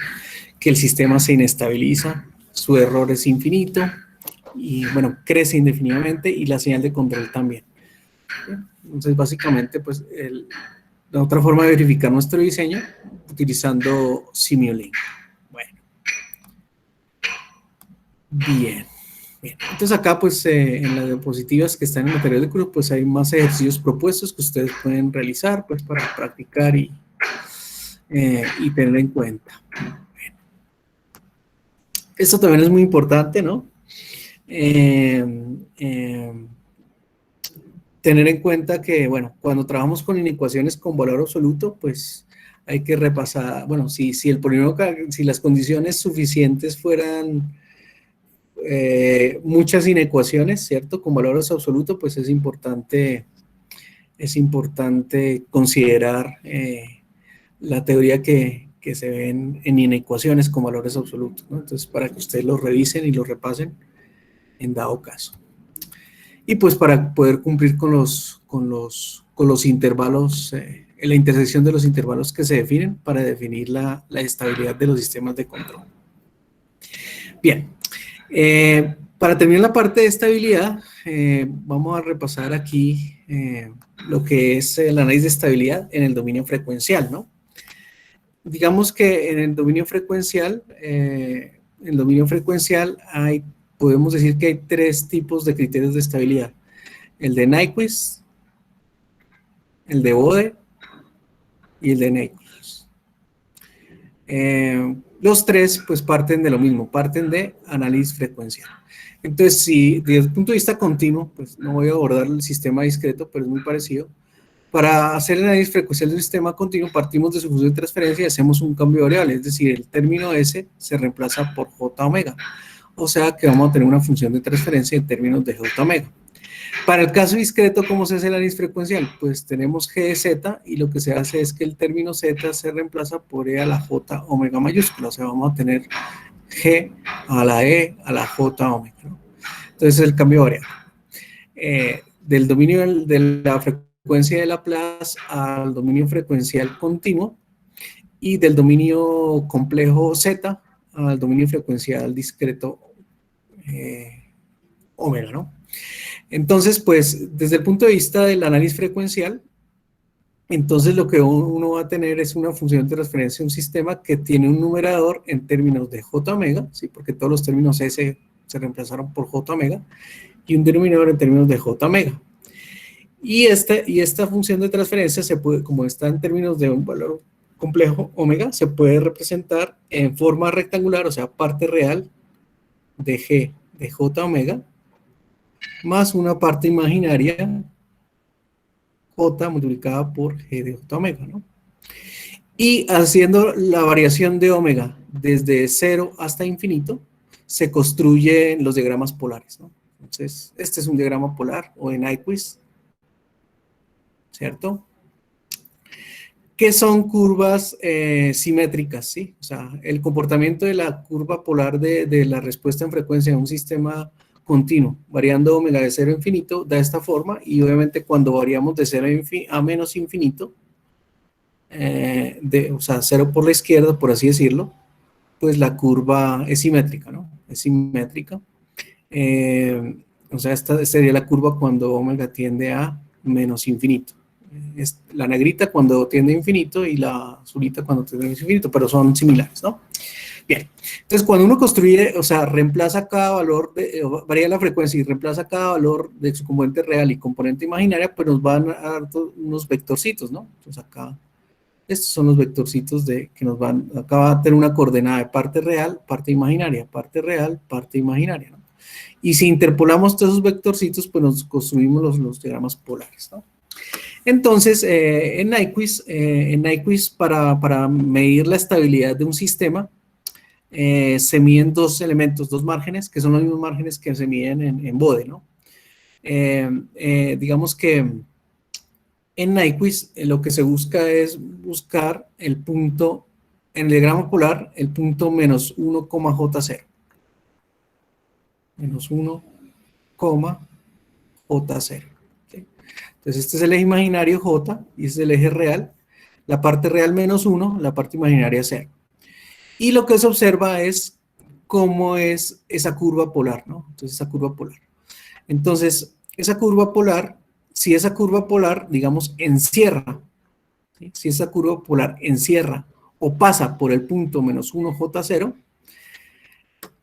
que el sistema se inestabiliza, su error es infinito y bueno, crece indefinidamente y la señal de control también. Entonces básicamente pues la otra forma de verificar nuestro diseño utilizando Simulink. Bueno, bien, Bien, entonces acá pues en las diapositivas que están en el material de curso pues hay más ejercicios propuestos que ustedes pueden realizar pues para practicar y tener en cuenta. Esto también es muy importante, ¿no? Tener en cuenta que, bueno, cuando trabajamos con inecuaciones con valor absoluto, pues hay que repasar, bueno, si las condiciones suficientes fueran muchas inecuaciones, ¿cierto? Con valores absolutos, pues es importante considerar la teoría que se ve en inecuaciones con valores absolutos, ¿no? Entonces, para que ustedes lo revisen y lo repasen en dado caso. Y pues para poder cumplir con los intervalos, la intersección de los intervalos que se definen para definir la estabilidad de los sistemas de control. Bien, para terminar la parte de estabilidad, vamos a repasar aquí lo que es el análisis de estabilidad en el dominio frecuencial, ¿no? Digamos que en el dominio frecuencial, podemos decir que hay tres tipos de criterios de estabilidad. El de Nyquist, el de Bode y el de Nyquist. Los tres pues parten de lo mismo, parten de análisis frecuencial. Entonces, si desde el punto de vista continuo, pues no voy a abordar el sistema discreto, pero es muy parecido. Para hacer el análisis frecuencial de un sistema continuo, partimos de su función de transferencia y hacemos un cambio de variable, es decir, el término S se reemplaza por J omega. O sea que vamos a tener una función de transferencia en términos de J omega. Para el caso discreto, ¿cómo se hace el análisis frecuencial? Pues tenemos G de Z y lo que se hace es que el término Z se reemplaza por E a la J omega mayúscula. O sea, vamos a tener G a la E a la J omega, ¿no? Entonces, el cambio de variable. Del dominio de la frecuencia de Laplace al dominio frecuencial continuo y del dominio complejo Z al dominio frecuencial discreto omega, ¿no? Entonces, pues, desde el punto de vista del análisis frecuencial, entonces lo que uno va a tener es una función de transferencia de un sistema que tiene un numerador en términos de J omega, ¿sí? Porque todos los términos S se reemplazaron por J omega, y un denominador en términos de J omega. Y esta función de transferencia se puede, como está en términos de un valor complejo omega, se puede representar en forma rectangular, o sea, parte real de G de J omega, más una parte imaginaria J multiplicada por G de J omega, ¿no? Y haciendo la variación de omega desde 0 hasta infinito, se construyen los diagramas polares, ¿no? Entonces, este es un diagrama polar o de Nyquist, ¿cierto? Que son curvas simétricas, ¿sí? O sea, el comportamiento de la curva polar de la respuesta en frecuencia de un sistema continuo, variando omega de 0 a infinito, da esta forma, y obviamente cuando variamos de 0 a menos infinito, o sea, 0 por la izquierda, por así decirlo, pues la curva es simétrica, ¿no? Es simétrica. O sea, esta sería la curva cuando omega tiende a menos infinito. Es la negrita cuando tiende a infinito y la azulita cuando tiende a infinito, pero son similares, ¿no? Bien, entonces cuando uno construye, o sea, reemplaza cada valor, varía la frecuencia y reemplaza cada valor de su componente real y componente imaginaria, pues nos van a dar unos vectorcitos, ¿no? Entonces acá, estos son los vectorcitos que nos van, acá va a tener una coordenada de parte real, parte imaginaria, parte real, parte imaginaria, ¿no? Y si interpolamos todos esos vectorcitos, pues nos construimos los diagramas polares, ¿no? Entonces, en Nyquist para medir la estabilidad de un sistema, se miden dos elementos, dos márgenes, que son los mismos márgenes que se miden en Bode, ¿no? Digamos que en Nyquist lo que se busca es buscar el punto, en el diagrama polar, el punto menos 1, J0. Menos 1, J0. ¿Okay? Entonces este es el eje imaginario J y este es el eje real. La parte real menos 1, la parte imaginaria 0. Y lo que se observa es cómo es esa curva polar, ¿no? Entonces esa curva polar. Entonces, esa curva polar, si esa curva polar, digamos, encierra, ¿sí? Si esa curva polar encierra o pasa por el punto menos 1 J0,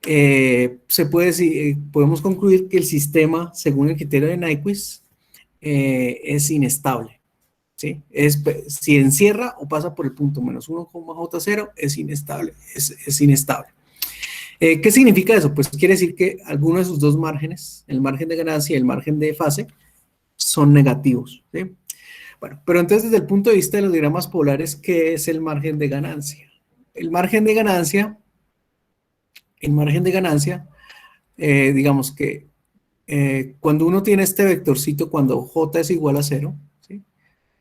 se puede decir, podemos concluir que el sistema, según el criterio de Nyquist, es inestable. ¿Sí? Si encierra o pasa por el punto menos 1,J0, es inestable. Es inestable. ¿Qué significa eso? Pues quiere decir que alguno de sus dos márgenes, el margen de ganancia y el margen de fase, son negativos. ¿Sí? Bueno, pero entonces desde el punto de vista de los diagramas polares, ¿qué es el margen de ganancia? El margen de ganancia, digamos que cuando uno tiene este vectorcito, cuando J es igual a 0, ¿sí?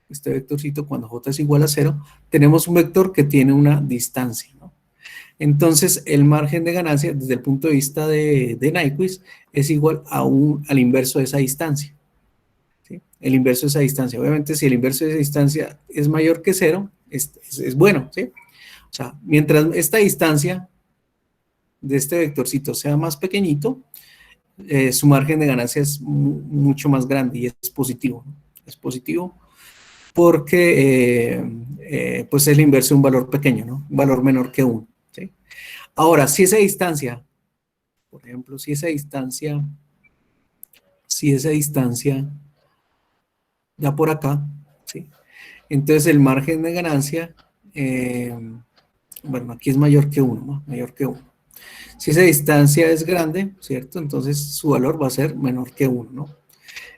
Este vectorcito cuando J es igual a 0, tenemos un vector que tiene una distancia, ¿no? Entonces, el margen de ganancia, desde el punto de vista de Nyquist, es igual al inverso de esa distancia. ¿Sí? El inverso de esa distancia. Obviamente, si el inverso de esa distancia es mayor que 0, es bueno, ¿sí? O sea, mientras esta distancia de este vectorcito sea más pequeñito, su margen de ganancia es mucho más grande y es positivo, ¿no? Es positivo porque pues es el inverso de un valor pequeño, ¿no? Un valor menor que 1. ¿Sí? Ahora, si esa distancia, por ejemplo, si esa distancia da por acá, ¿sí? Entonces el margen de ganancia, bueno, aquí es mayor que 1, ¿no? Mayor que 1. Si esa distancia es grande, ¿cierto? Entonces su valor va a ser menor que 1, ¿no?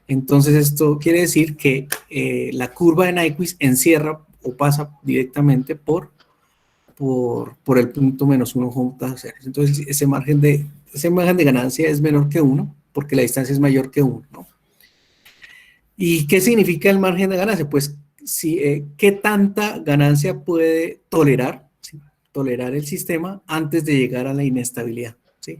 Entonces esto quiere decir que la curva de Nyquist encierra o pasa directamente por el punto menos 1,0. Entonces ese margen de ganancia es menor que 1 porque la distancia es mayor que 1, ¿no? ¿Y qué significa el margen de ganancia? Pues qué tanta ganancia puede tolerar, ¿sí? Tolerar el sistema antes de llegar a la inestabilidad, ¿sí?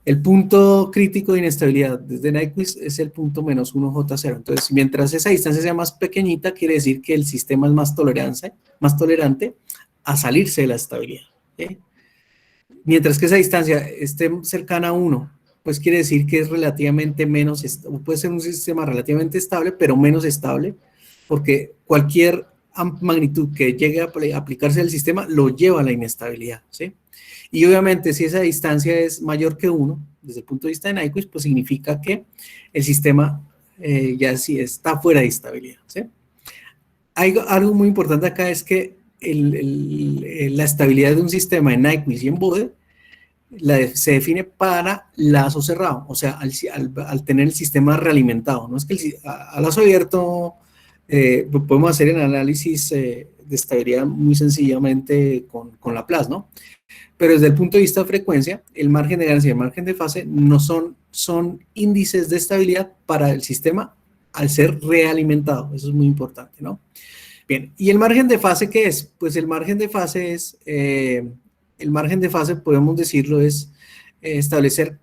El punto crítico de inestabilidad desde Nyquist es el punto menos 1J0. Entonces, mientras esa distancia sea más pequeñita, quiere decir que el sistema es más tolerante a salirse de la estabilidad. ¿Sí? Mientras que esa distancia esté cercana a 1, pues quiere decir que es relativamente menos, puede ser un sistema relativamente estable, pero menos estable, porque cualquier magnitud que llegue a aplicarse al sistema lo lleva a la inestabilidad, ¿sí? Y obviamente si esa distancia es mayor que 1, desde el punto de vista de Nyquist, pues significa que el sistema ya sí está fuera de estabilidad, ¿sí? Algo muy importante acá es que la estabilidad de un sistema en Nyquist y en Bode se define para lazo cerrado, o sea, al tener el sistema realimentado. No es que a lazo abierto podemos hacer el análisis de estabilidad muy sencillamente con Laplace, ¿no? Pero desde el punto de vista de frecuencia, el margen de ganancia y el margen de fase no son índices de estabilidad para el sistema al ser realimentado. Eso es muy importante, ¿no? Bien, ¿y el margen de fase qué es? Pues el margen de fase podemos decirlo, es establecer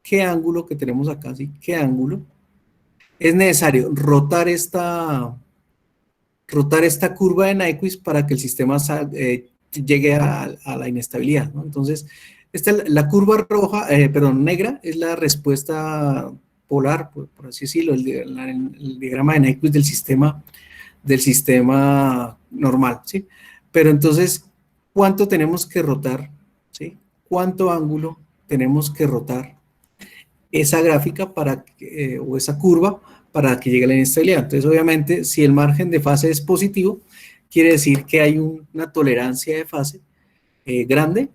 qué ángulo que tenemos acá, ¿sí? ¿Qué ángulo es necesario rotar esta curva de Nyquist para que el sistema llegue a la inestabilidad, ¿no? Entonces, la curva negra es la respuesta polar, por así decirlo, el diagrama de Nyquist del sistema normal, ¿sí? Pero entonces, ¿cuánto tenemos que rotar? ¿Sí? ¿Cuánto ángulo tenemos que rotar esa gráfica o esa curva para que llegue a la inestabilidad? Entonces, obviamente, si el margen de fase es positivo, quiere decir que hay una tolerancia de fase grande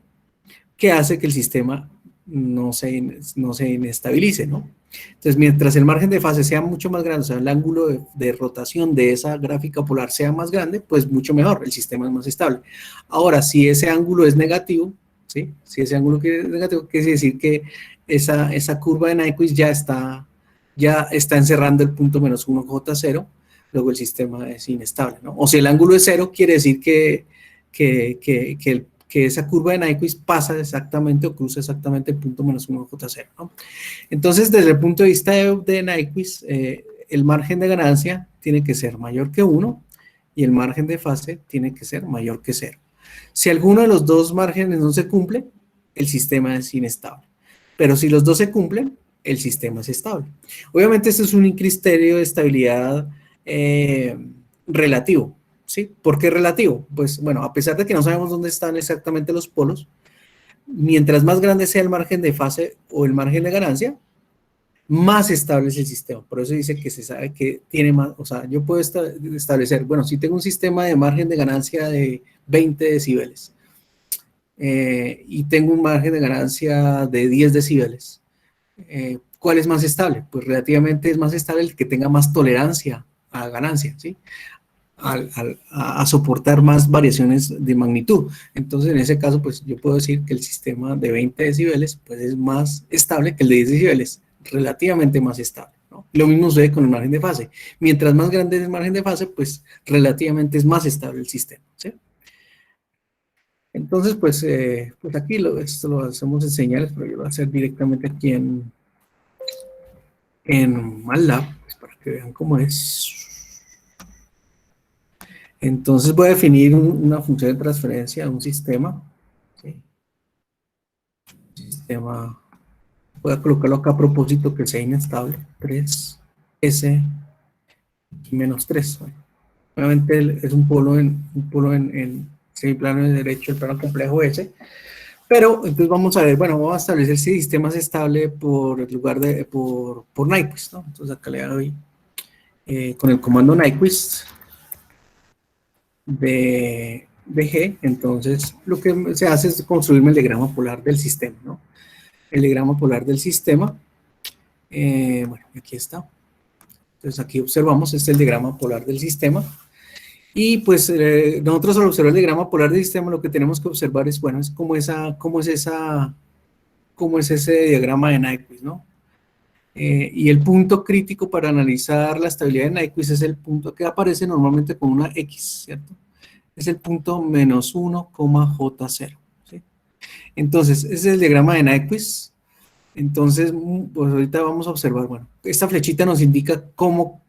que hace que el sistema no se inestabilice, ¿no? Entonces, mientras el margen de fase sea mucho más grande, o sea, el ángulo de rotación de esa gráfica polar sea más grande, pues mucho mejor, el sistema es más estable. Ahora, si ese ángulo es negativo, ¿sí? Si ese ángulo es negativo, quiere decir que esa curva de Nyquist ya está encerrando el punto menos 1J0, luego el sistema es inestable, ¿no? O si el ángulo es 0, quiere decir que esa curva de Nyquist pasa exactamente o cruza exactamente el punto menos 1J0, ¿no? Entonces, desde el punto de vista de Nyquist, el margen de ganancia tiene que ser mayor que 1 y el margen de fase tiene que ser mayor que 0. Si alguno de los dos márgenes no se cumple, el sistema es inestable. Pero si los dos se cumplen, el sistema es estable. Obviamente, este es un criterio de estabilidad relativo, ¿sí? ¿Por qué relativo? Pues, bueno, a pesar de que no sabemos dónde están exactamente los polos, mientras más grande sea el margen de fase o el margen de ganancia, más estable es el sistema. Por eso dice que se sabe que tiene más, o sea, yo puedo establecer, bueno, si tengo un sistema de margen de ganancia de 20 decibeles y tengo un margen de ganancia de 10 decibeles, ¿cuál es más estable? Pues relativamente es más estable el que tenga más tolerancia a ganancia, ¿sí? A soportar más variaciones de magnitud. Entonces, en ese caso, pues yo puedo decir que el sistema de 20 decibeles pues, es más estable que el de 10 decibeles, relativamente más estable, ¿no? Lo mismo sucede con el margen de fase. Mientras más grande es el margen de fase, pues relativamente es más estable el sistema, ¿sí? Entonces, pues aquí esto lo hacemos en señales, pero yo lo voy a hacer directamente aquí en MATLAB, pues, para que vean cómo es. Entonces voy a definir una función de transferencia de un sistema. ¿Sí? Sistema, voy a colocarlo acá a propósito que sea inestable. 3S y menos 3. Bueno, obviamente es un polo en semiplano de derecho, el plano complejo S. Pero entonces vamos a ver, bueno, vamos a establecer si el sistema es estable por el lugar de, por Nyquist, ¿no? Entonces acá le doy con el comando Nyquist de G, entonces lo que se hace es construirme el diagrama polar del sistema, ¿no? El diagrama polar del sistema, bueno, aquí está. Entonces aquí observamos, este es el diagrama polar del sistema. Y pues nosotros al observar el diagrama polar del sistema lo que tenemos que observar es, bueno, es cómo es ese diagrama de Nyquist, ¿no? Y el punto crítico para analizar la estabilidad de Nyquist es el punto que aparece normalmente con una X, ¿cierto? Es el punto menos 1,J0, ¿sí? Entonces, ese es el diagrama de Nyquist. Entonces, pues ahorita vamos a observar, bueno, esta flechita nos indica cómo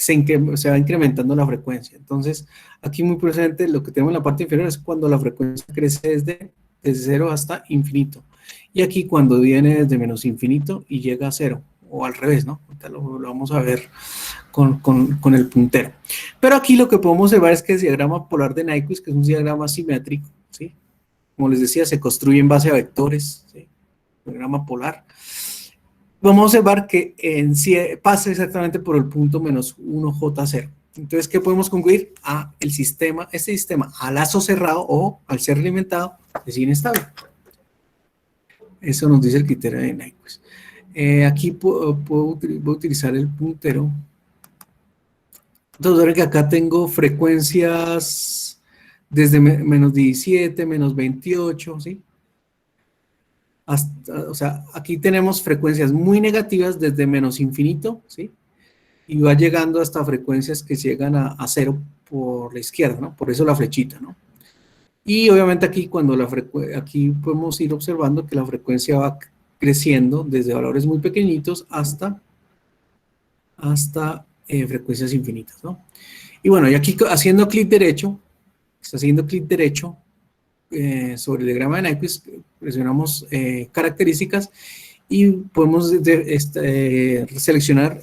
se va incrementando la frecuencia. Entonces, aquí muy presente lo que tenemos en la parte inferior es cuando la frecuencia crece desde 0 hasta infinito. Y aquí cuando viene desde menos infinito y llega a 0, o al revés, ¿no? Ahorita lo vamos a ver con el puntero. Pero aquí lo que podemos observar es que el diagrama polar de Nyquist, que es un diagrama simétrico, ¿sí? Como les decía, se construye en base a vectores, ¿sí? Diagrama polar. Vamos a observar que pasa exactamente por el punto menos 1J0. Entonces, ¿qué podemos concluir? Este sistema a lazo cerrado o al ser alimentado es inestable. Eso nos dice el criterio de Nyquist. Aquí voy a utilizar el puntero. Entonces, ahora que acá tengo frecuencias desde menos 17, menos 28, ¿sí? O sea, aquí tenemos frecuencias muy negativas desde menos infinito, ¿sí? Y va llegando hasta frecuencias que llegan a 0 por la izquierda, ¿no? Por eso la flechita, ¿no? Y obviamente aquí aquí podemos ir observando que la frecuencia va creciendo desde valores muy pequeñitos hasta frecuencias infinitas, ¿no? Y bueno, y aquí haciendo clic derecho, sobre el diagrama de Nyquist, presionamos características y podemos seleccionar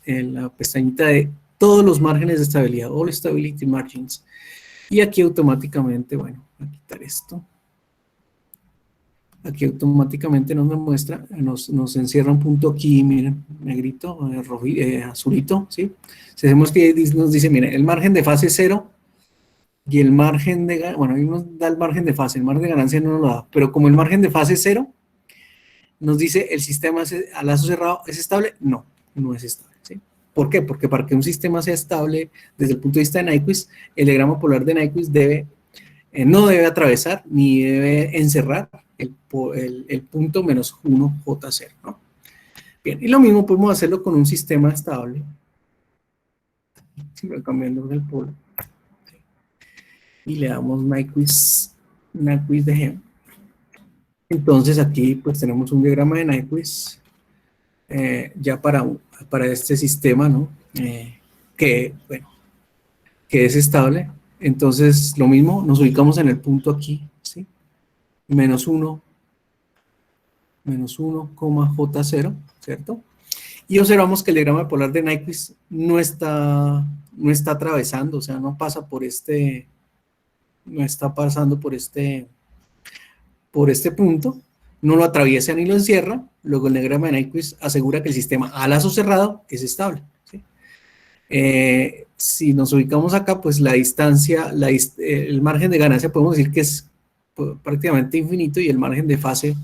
la pestañita de todos los márgenes de estabilidad, All Stability Margins. Y aquí automáticamente, bueno, voy a quitar esto. Aquí automáticamente nos muestra, nos encierra un punto aquí, miren, negrito, azulito, ¿sí? Si hacemos que nos dice, miren, el margen de fase es 0 y el margen de, bueno, ahí nos da el margen de fase, el margen de ganancia no nos lo da, pero como el margen de fase es 0, nos dice, ¿el sistema a lazo cerrado es estable? No, no es estable, ¿sí? ¿Por qué? Porque para que un sistema sea estable desde el punto de vista de Nyquist, el diagrama polar de Nyquist no debe atravesar ni debe encerrar el punto menos 1J0, ¿no? Bien, y lo mismo podemos hacerlo con un sistema estable, siempre cambiando el polo, ¿sí? Y le damos Nyquist de G. Entonces aquí pues tenemos un diagrama de Nyquist ya para este sistema, ¿no? Bueno, que es estable. Entonces lo mismo, nos ubicamos en el punto aquí, ¿sí? Menos 1,J0, ¿cierto? Y observamos que el diagrama polar de Nyquist no está atravesando, o sea, no está pasando por por este punto, no lo atraviesa ni lo encierra, luego el diagrama de Nyquist asegura que el sistema a lazo cerrado es estable. ¿Sí? Si nos ubicamos acá, pues la distancia, el margen de ganancia podemos decir que es prácticamente infinito y el margen de fase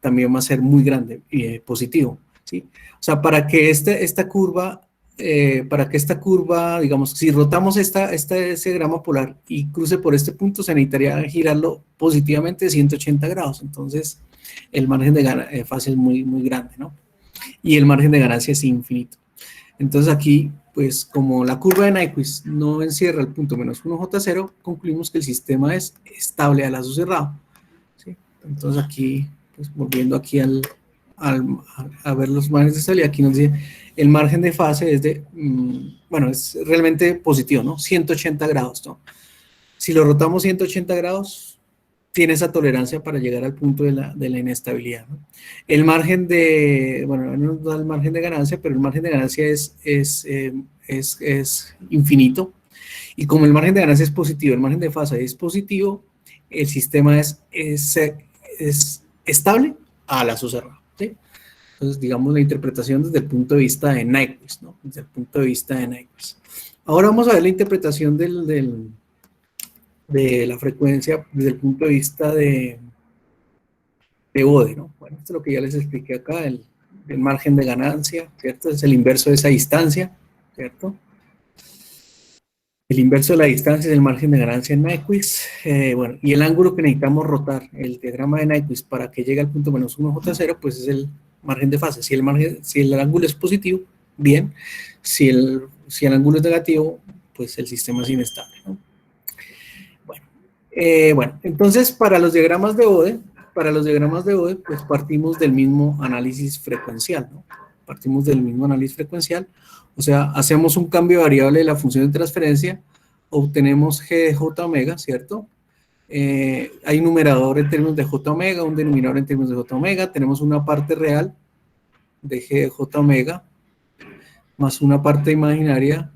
también va a ser muy grande y positivo. ¿Sí? O sea, para que esta curva, digamos, si rotamos ese diagrama polar y cruce por este punto, se necesitaría girarlo positivamente 180 grados. Entonces, el margen de fase es muy, muy grande, ¿no? Y el margen de ganancia es infinito. Entonces aquí, pues como la curva de Nyquist no encierra el punto menos 1J0, concluimos que el sistema es estable a lazo cerrado. ¿Sí? Entonces aquí, pues volviendo aquí a ver los márgenes de estabilidad, aquí nos dice el margen de fase es de, bueno, es realmente positivo, ¿no? 180 grados, ¿no? Si lo rotamos 180 grados, tiene esa tolerancia para llegar al punto de la inestabilidad, ¿no? El margen de, bueno, no nos da el margen de ganancia, pero el margen de ganancia es infinito. Y como el margen de ganancia es positivo, el margen de fase es positivo, el sistema es estable a lazo cerrado. ¿Sí? Entonces, digamos la interpretación desde el punto de vista de Nyquist, ¿no? Desde el punto de vista de Nyquist. Ahora vamos a ver la interpretación de la frecuencia desde el punto de vista de Bode, ¿no? Bueno, esto es lo que ya les expliqué acá, el margen de ganancia, ¿cierto? Es el inverso de esa distancia, ¿cierto? El inverso de la distancia es el margen de ganancia en Nyquist. Bueno, y el ángulo que necesitamos rotar, el diagrama de Nyquist, para que llegue al punto menos 1J0, pues es el margen de fase. Si el ángulo es positivo, bien. Si el ángulo es negativo, pues el sistema es inestable, ¿no? Bueno, entonces para los diagramas de Bode, pues partimos del mismo análisis frecuencial, ¿no? Partimos del mismo análisis frecuencial, o sea, hacemos un cambio variable de la función de transferencia, obtenemos g de j omega, ¿cierto? Hay un numerador en términos de j omega, un denominador en términos de j omega, tenemos una parte real de g de j omega, más una parte imaginaria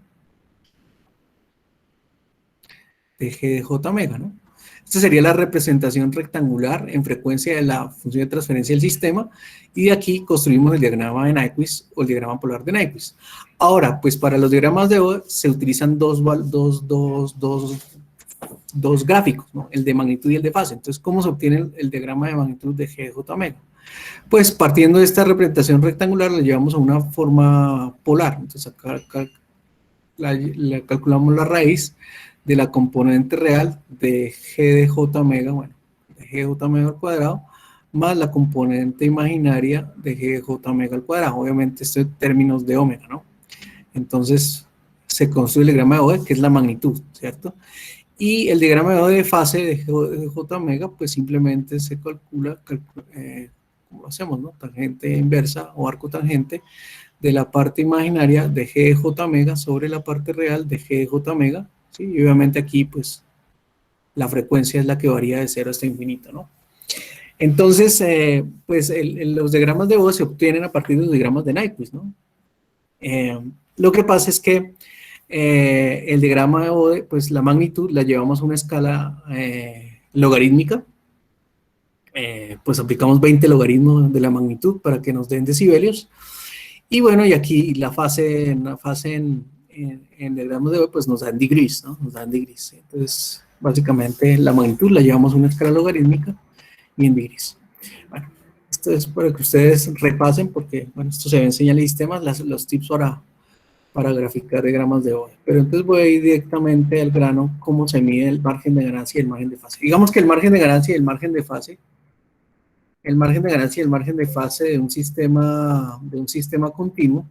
de g de j omega, ¿no? Esta sería la representación rectangular en frecuencia de la función de transferencia del sistema, y de aquí construimos el diagrama de Nyquist o el diagrama polar de Nyquist. Ahora, pues para los diagramas de Bode se utilizan dos gráficos, ¿no? El de magnitud y el de fase. Entonces, ¿cómo se obtiene el diagrama de magnitud de G de J omega? Pues partiendo de esta representación rectangular, la llevamos a una forma polar. Entonces, acá calculamos la raíz de la componente real de G de J omega, bueno, de G de J omega al cuadrado, más la componente imaginaria de G de J omega al cuadrado. Obviamente esto en términos de omega, ¿no? Entonces se construye el diagrama de Bode, que es la magnitud, ¿cierto? Y el diagrama de Bode de fase de J omega, pues simplemente se calcula como hacemos, ¿no? Tangente inversa o arco tangente de la parte imaginaria de G de J omega sobre la parte real de G de J omega, ¿sí? Y obviamente aquí, pues, la frecuencia es la que varía de 0 hasta infinito, ¿no? Entonces, pues, los diagramas de Bode se obtienen a partir de los diagramas de Nyquist, ¿no? Lo que pasa es que el diagrama de Bode, pues, la magnitud la llevamos a una escala logarítmica, pues aplicamos 20 logaritmos de la magnitud para que nos den decibelios. Y bueno, y aquí la fase en diagramas de Bode, pues nos dan degrees, ¿no? Nos dan degrees. Entonces, básicamente la magnitud la llevamos a una escala logarítmica y en degrees. Bueno, esto es para que ustedes repasen, porque, bueno, esto se ve en señales y sistemas, los tips para graficar diagramas de Bode. Pero entonces voy a ir directamente al grano, cómo se mide el margen de ganancia y el margen de fase. Digamos que el margen de ganancia y el margen de fase, el margen de ganancia y el margen de fase de un sistema continuo,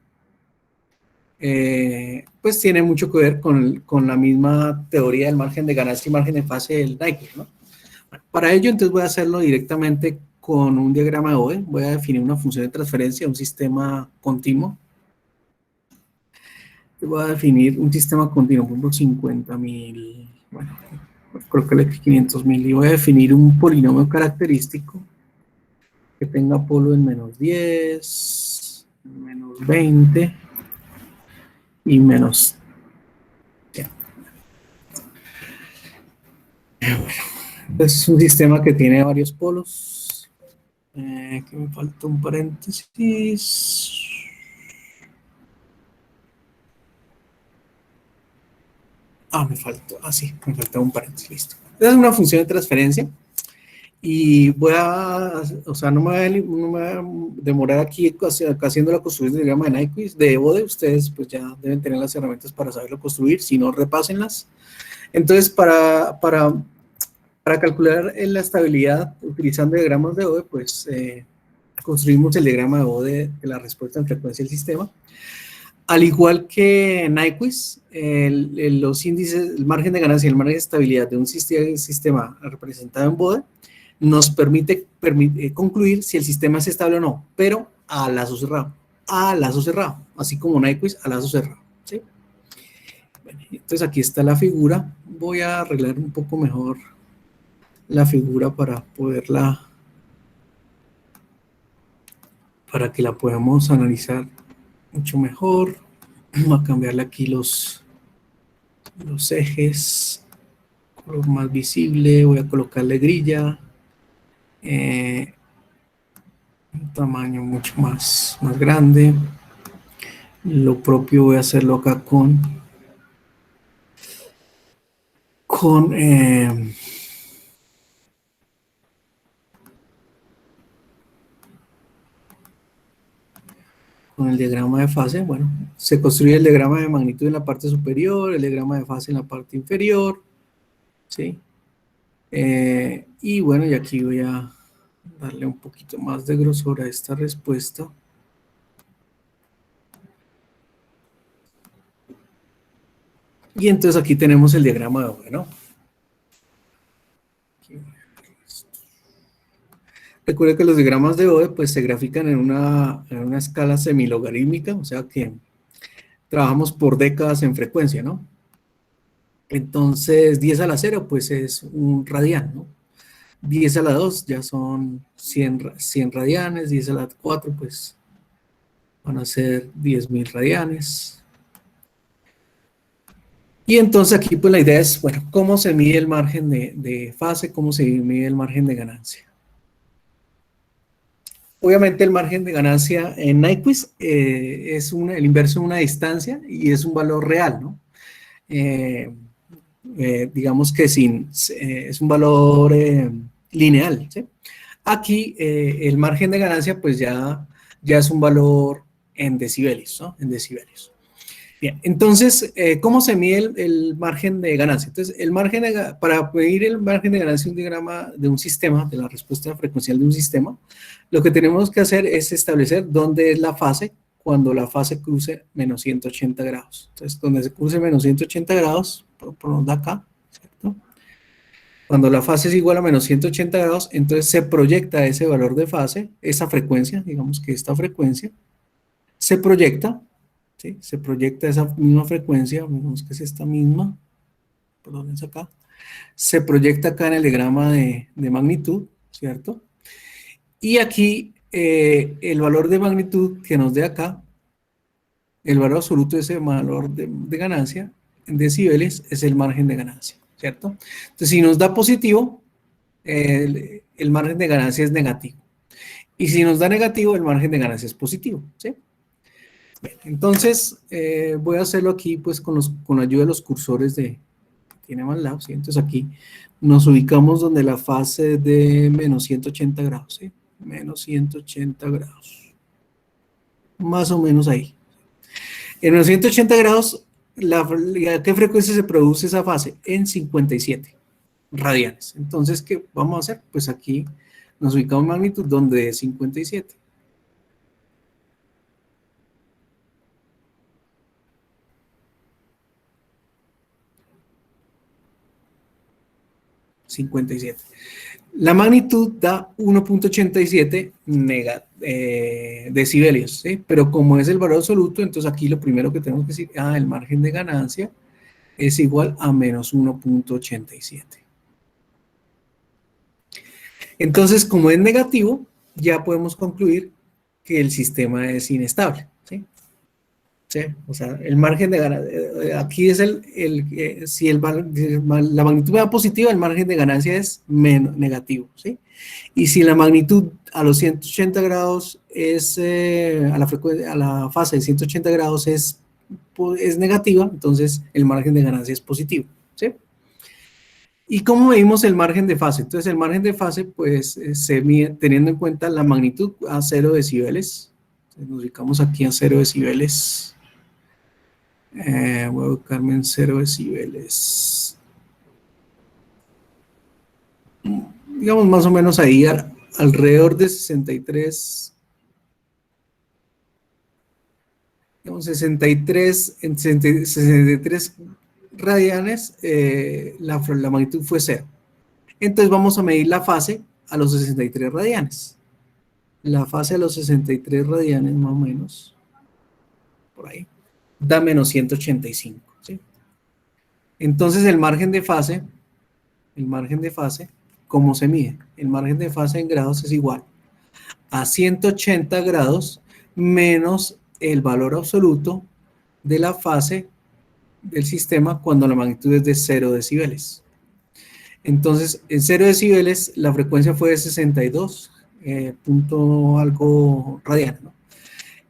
pues tiene mucho que ver con la misma teoría del margen de ganancia y margen de fase del Nyquist, ¿no? Bueno, para ello, entonces voy a hacerlo directamente con un diagrama de Bode. Voy a definir una función de transferencia, un sistema continuo. Voy a definir un sistema continuo, por ejemplo, 50.000, bueno, creo que le 500.000, y voy a definir un polinomio característico que tenga polo en menos 10, menos 20 y menos 100. Es un sistema que tiene varios polos. Que me falta un paréntesis. Me faltó, sí, me falta un paréntesis, listo. Es una función de transferencia y voy a, o sea, no me voy a demorar aquí haciendo la construcción del diagrama de Nyquist, de Bode. Ustedes pues ya deben tener las herramientas para saberlo construir, si no, repásenlas. Entonces, para calcular la estabilidad utilizando diagramas de Bode, pues construimos el diagrama de Bode de la respuesta en frecuencia del sistema. Al igual que Nyquist, los índices, el margen de ganancia y el margen de estabilidad de un sistema representado en Bode nos permite concluir si el sistema es estable o no, pero a lazo cerrado, así como Nyquist a lazo cerrado, ¿sí? Bueno, entonces aquí está la figura. Voy a arreglar un poco mejor la figura para que la podamos analizar mucho mejor. Vamos a cambiarle aquí los ejes, color más visible, voy a colocarle grilla, un tamaño mucho más grande. Lo propio voy a hacerlo acá con el diagrama de fase. Bueno, se construye el diagrama de magnitud en la parte superior, el diagrama de fase en la parte inferior, ¿sí? Y bueno, y aquí voy a darle un poquito más de grosor a esta respuesta. Y entonces aquí tenemos el diagrama de Bode, ¿no? Recuerden que los diagramas de Bode pues se grafican en una escala semilogarítmica, o sea que trabajamos por décadas en frecuencia, ¿no? Entonces 10 a la 0 pues es un radian, ¿no? 10 a la 2 ya son 100 radianes, 10 a la 4 pues van a ser 10.000 radianes. Y entonces aquí pues la idea es, bueno, ¿cómo se mide el margen de fase? ¿Cómo se mide el margen de ganancia? Obviamente el margen de ganancia en Nyquist es el inverso de una distancia y es un valor real, ¿no? Digamos que es un valor lineal, ¿sí? Aquí el margen de ganancia pues ya es un valor en decibelios, ¿no? En decibelios. Bien, entonces, ¿cómo se mide el margen de ganancia? Entonces, para medir el margen de ganancia de un diagrama de un sistema, de la respuesta frecuencial de un sistema, lo que tenemos que hacer es establecer dónde es la fase cuando la fase cruce menos 180 grados. Entonces, donde se cruce menos 180 grados, por de acá, ¿cierto? Cuando la fase es igual a menos 180 grados, entonces se proyecta ese valor de fase, esa frecuencia, digamos que esta frecuencia, se proyecta, ¿sí? Se proyecta esa misma frecuencia, digamos que es esta misma, perdón, es acá, se proyecta acá en el diagrama de magnitud, ¿cierto? Y aquí el valor de magnitud que nos dé acá, el valor absoluto de ese valor de ganancia en decibeles es el margen de ganancia, ¿cierto? Entonces, si nos da positivo, el margen de ganancia es negativo. Y si nos da negativo, el margen de ganancia es positivo, ¿sí? Bien, entonces, voy a hacerlo aquí pues con la ayuda de los cursores que tiene MATLAB, ¿sí? Entonces aquí nos ubicamos donde la fase es de menos 180 grados, ¿sí? Menos 180 grados. Más o menos ahí. En menos 180 grados, ¿a qué frecuencia se produce esa fase? En 57 radianes. Entonces, ¿qué vamos a hacer? Pues aquí nos ubicamos en magnitud donde es 57. 57. La magnitud da 1.87 decibelios, ¿sí? Pero como es el valor absoluto, entonces aquí lo primero que tenemos que decir, el margen de ganancia es igual a menos 1.87. Entonces, como es negativo, ya podemos concluir que el sistema es inestable, ¿sí? ¿sí? O sea, el margen de ganancia, aquí es si la magnitud da positiva, el margen de ganancia es negativo, ¿sí? Y si la magnitud a los 180 grados es, a la fase de 180 grados es negativa, entonces el margen de ganancia es positivo, ¿sí? ¿Y cómo medimos el margen de fase? Entonces el margen de fase pues se mide teniendo en cuenta la magnitud a 0 decibeles. Entonces, nos ubicamos aquí a 0 decibeles. Voy a ubicarme en 0 decibeles. Digamos más o menos ahí alrededor de 63, digamos 63, en 63 radianes, la magnitud fue 0. Entonces vamos a medir la fase a los 63 radianes. La fase a los 63 radianes más o menos, por ahí, da menos 185, ¿sí? Entonces el margen de fase, ¿cómo se mide? El margen de fase en grados es igual a 180 grados menos el valor absoluto de la fase del sistema cuando la magnitud es de 0 decibeles. Entonces, en 0 decibeles la frecuencia fue de 62 punto algo radianes, ¿no?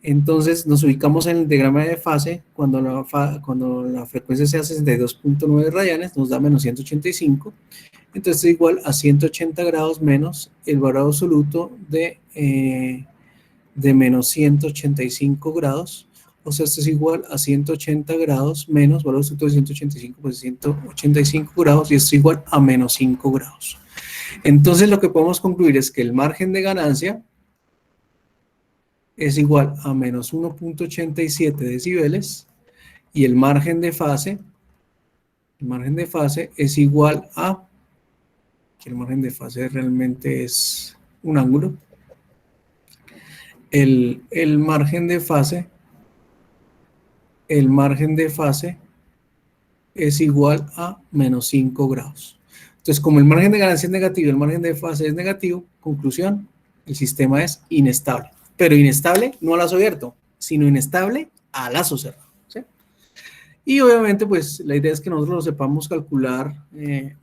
Entonces nos ubicamos en el diagrama de fase, cuando la frecuencia sea 62.9 radianes, nos da menos 185, entonces es igual a 180 grados menos el valor absoluto de menos 185 grados, o sea, esto es igual a 180 grados menos valor absoluto de 185, pues 185 grados, y esto es igual a menos 5 grados. Entonces lo que podemos concluir es que el margen de ganancia es igual a menos 1.87 decibeles y el margen de fase es igual a, que el margen de fase realmente es un ángulo, el margen de fase es igual a menos 5 grados. Entonces, como el margen de ganancia es negativo y el margen de fase es negativo, conclusión, el sistema es inestable. Pero inestable no a lazo abierto, sino inestable a lazo cerrado, ¿sí? Y obviamente, pues, la idea es que nosotros lo sepamos calcular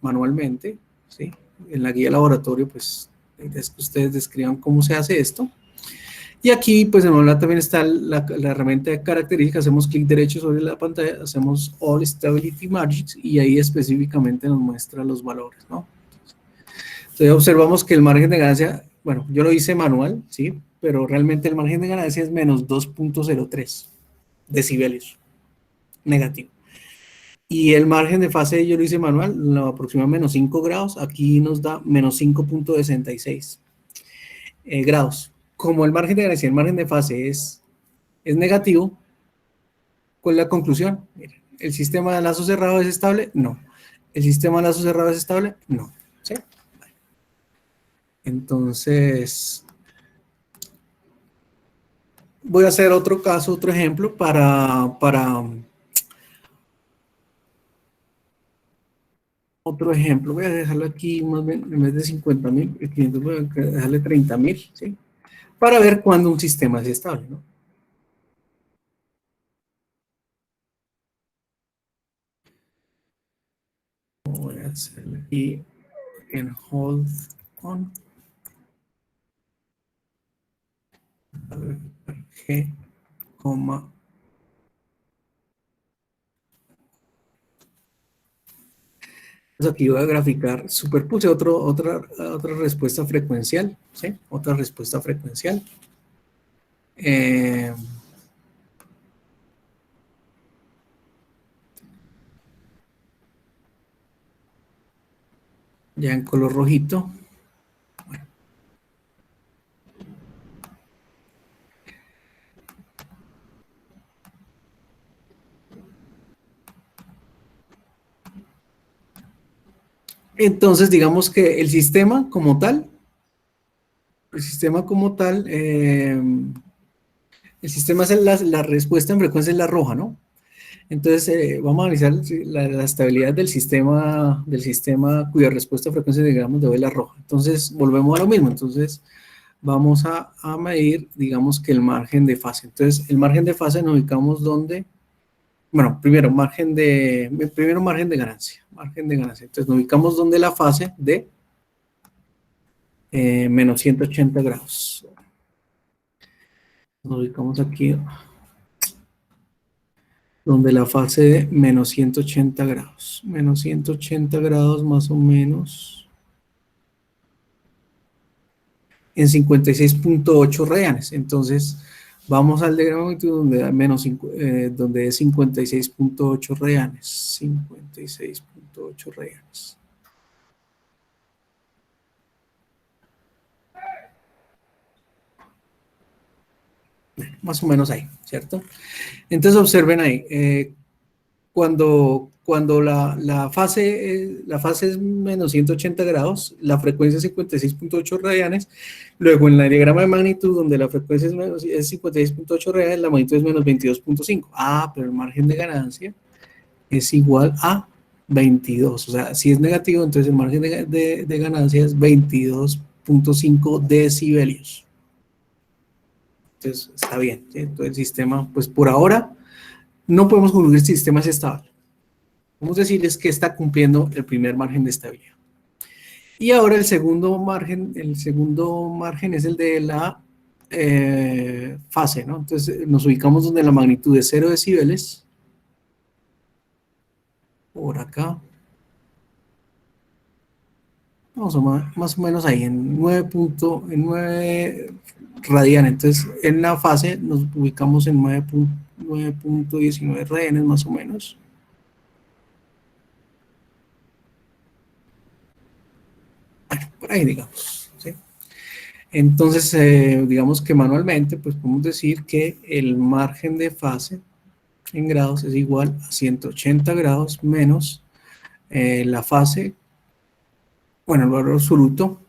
manualmente, ¿sí? En la guía de laboratorio, pues, la idea es que ustedes describan cómo se hace esto. Y aquí, pues, en el también está la herramienta de características. Hacemos clic derecho sobre la pantalla, hacemos All Stability Margins y ahí específicamente nos muestra los valores, ¿no? Entonces, observamos que el margen de ganancia, bueno, yo lo hice manual, ¿sí? Pero realmente el margen de ganancia es menos 2.03 decibeles negativo. Y el margen de fase yo lo hice manual, lo aproxima a menos 5 grados, aquí nos da menos 5.66 grados. Como el margen de ganancia y el margen de fase es negativo, ¿cuál es la conclusión? Mira, ¿el sistema de lazo cerrado es estable? No. ¿El sistema de lazo cerrado es estable? No. ¿Sí? Entonces, voy a hacer otro caso, otro ejemplo para otro ejemplo. Voy a dejarlo aquí más bien, en vez de 50.000, voy a dejarle 30.000, ¿sí? Para ver cuándo un sistema es estable, ¿no? Voy a hacer aquí en hold on. A ver, G, coma. Entonces aquí voy a graficar, superpuse otra respuesta frecuencial, ¿sí? Otra respuesta frecuencial. Ya en color rojito. Bueno. Entonces, digamos que el sistema como tal, el sistema es la respuesta en frecuencia es la roja, ¿no? Entonces, vamos a analizar la estabilidad del sistema cuya respuesta a frecuencia digamos de vela roja. Entonces, volvemos a lo mismo. Entonces, vamos a medir, digamos que el margen de fase. Entonces, el margen de fase nos ubicamos donde, bueno, primero margen de ganancia, Entonces, nos ubicamos donde la fase de menos 180 grados. Nos ubicamos aquí donde la fase de menos 180 grados. Menos 180 grados más o menos en 56.8 radianes. Entonces, vamos al diagrama de magnitud donde, donde es 56.8 radianes. 56.8 radianes. Bueno, más o menos ahí, ¿cierto? Entonces, observen ahí. Cuando la fase es menos 180 grados, la frecuencia es 56.8 radianes, luego en el diagrama de magnitud, donde la frecuencia es 56.8 radianes, la magnitud es menos 22.5. Ah, pero el margen de ganancia es igual a 22. O sea, si es negativo, entonces el margen de ganancia es 22.5 decibelios. Entonces, está bien, ¿sí? Entonces el sistema, pues por ahora, no podemos concluir si el sistema es estable. Vamos a decir es que está cumpliendo el primer margen de estabilidad. Y ahora el segundo margen es el de la fase, ¿no? Entonces nos ubicamos donde la magnitud es 0 decibeles, por acá, vamos a más o menos ahí, en 9 radianes. Entonces en la fase nos ubicamos en 9.19 radianes más o menos. Bueno, por ahí digamos, ¿sí? Entonces, digamos que manualmente, pues podemos decir que el margen de fase en grados es igual a 180 grados menos la fase, bueno, el valor absoluto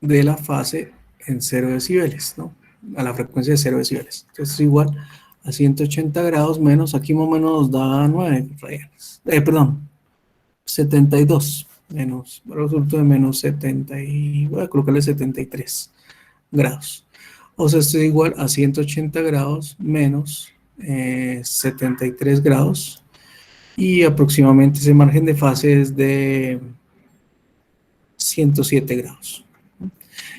de la fase en 0 decibeles, ¿no? A la frecuencia de 0 decibeles. Entonces es igual a 180 grados menos, aquí más o menos nos da 9 radianes, perdón, 72 menos, valor absoluto de menos 70 y voy a colocarle 73 grados. O sea, esto es igual a 180 grados menos 73 grados y aproximadamente ese margen de fase es de 107 grados.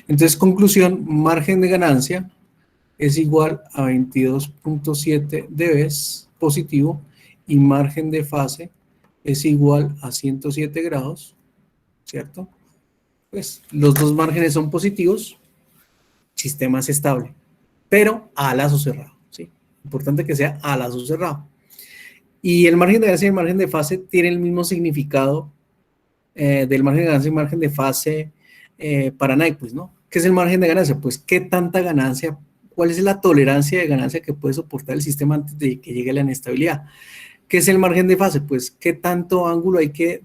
Entonces, conclusión, margen de ganancia es igual a 22.7 dB positivo y margen de fase es igual a 107 grados, ¿cierto? Pues los dos márgenes son positivos, sistema es estable, pero a lazo cerrado, ¿sí? Importante que sea a lazo cerrado. Y el margen de ganancia y el margen de fase tienen el mismo significado del margen de ganancia y margen de fase para Nyquist, ¿no? ¿Qué es el margen de ganancia? Pues qué tanta ganancia, cuál es la tolerancia de ganancia que puede soportar el sistema antes de que llegue la inestabilidad. ¿Qué es el margen de fase? Pues qué tanto ángulo hay que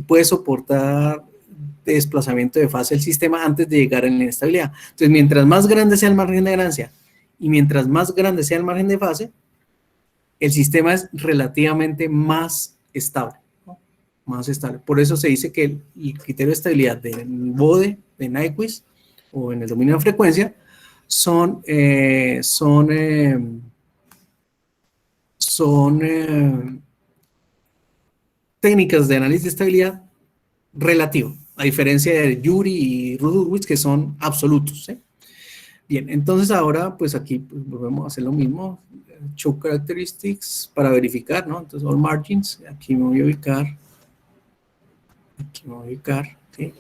puede soportar de desplazamiento de fase el sistema antes de llegar a la inestabilidad. Entonces, mientras más grande sea el margen de ganancia y mientras más grande sea el margen de fase, el sistema es relativamente más estable, ¿no? Más estable. Por eso se dice que el criterio de estabilidad del BODE, de Nyquist, o en el dominio de frecuencia, son técnicas de análisis de estabilidad relativo, a diferencia de Yuri y Rudolwitz, que son absolutos, ¿sí? Bien, entonces ahora, pues aquí pues, volvemos a hacer lo mismo, show characteristics para verificar, ¿no? Entonces, all margins, aquí me voy a ubicar, ¿sí?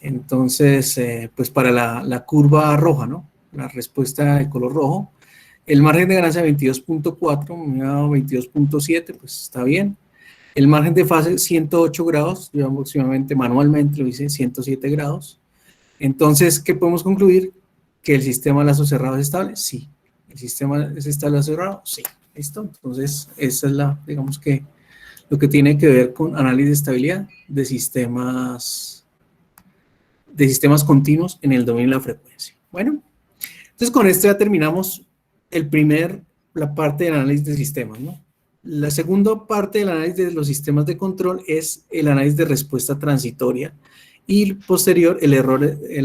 Entonces, pues para la curva roja, ¿no? La respuesta de color rojo, el margen de ganancia 22.4, me ha dado 22.7, pues está bien. El margen de fase 108 grados, yo aproximadamente manualmente lo hice 107 grados. Entonces, ¿qué podemos concluir? ¿Que el sistema de lazo cerrado es estable? Sí. ¿El sistema es estable lazo cerrado? Sí. ¿Listo? Entonces, esa es digamos que, lo que tiene que ver con análisis de estabilidad de sistemas continuos en el dominio de la frecuencia. Bueno, entonces con esto ya terminamos la parte de análisis de sistemas, ¿no? La segunda parte del análisis de los sistemas de control es el análisis de respuesta transitoria y posterior el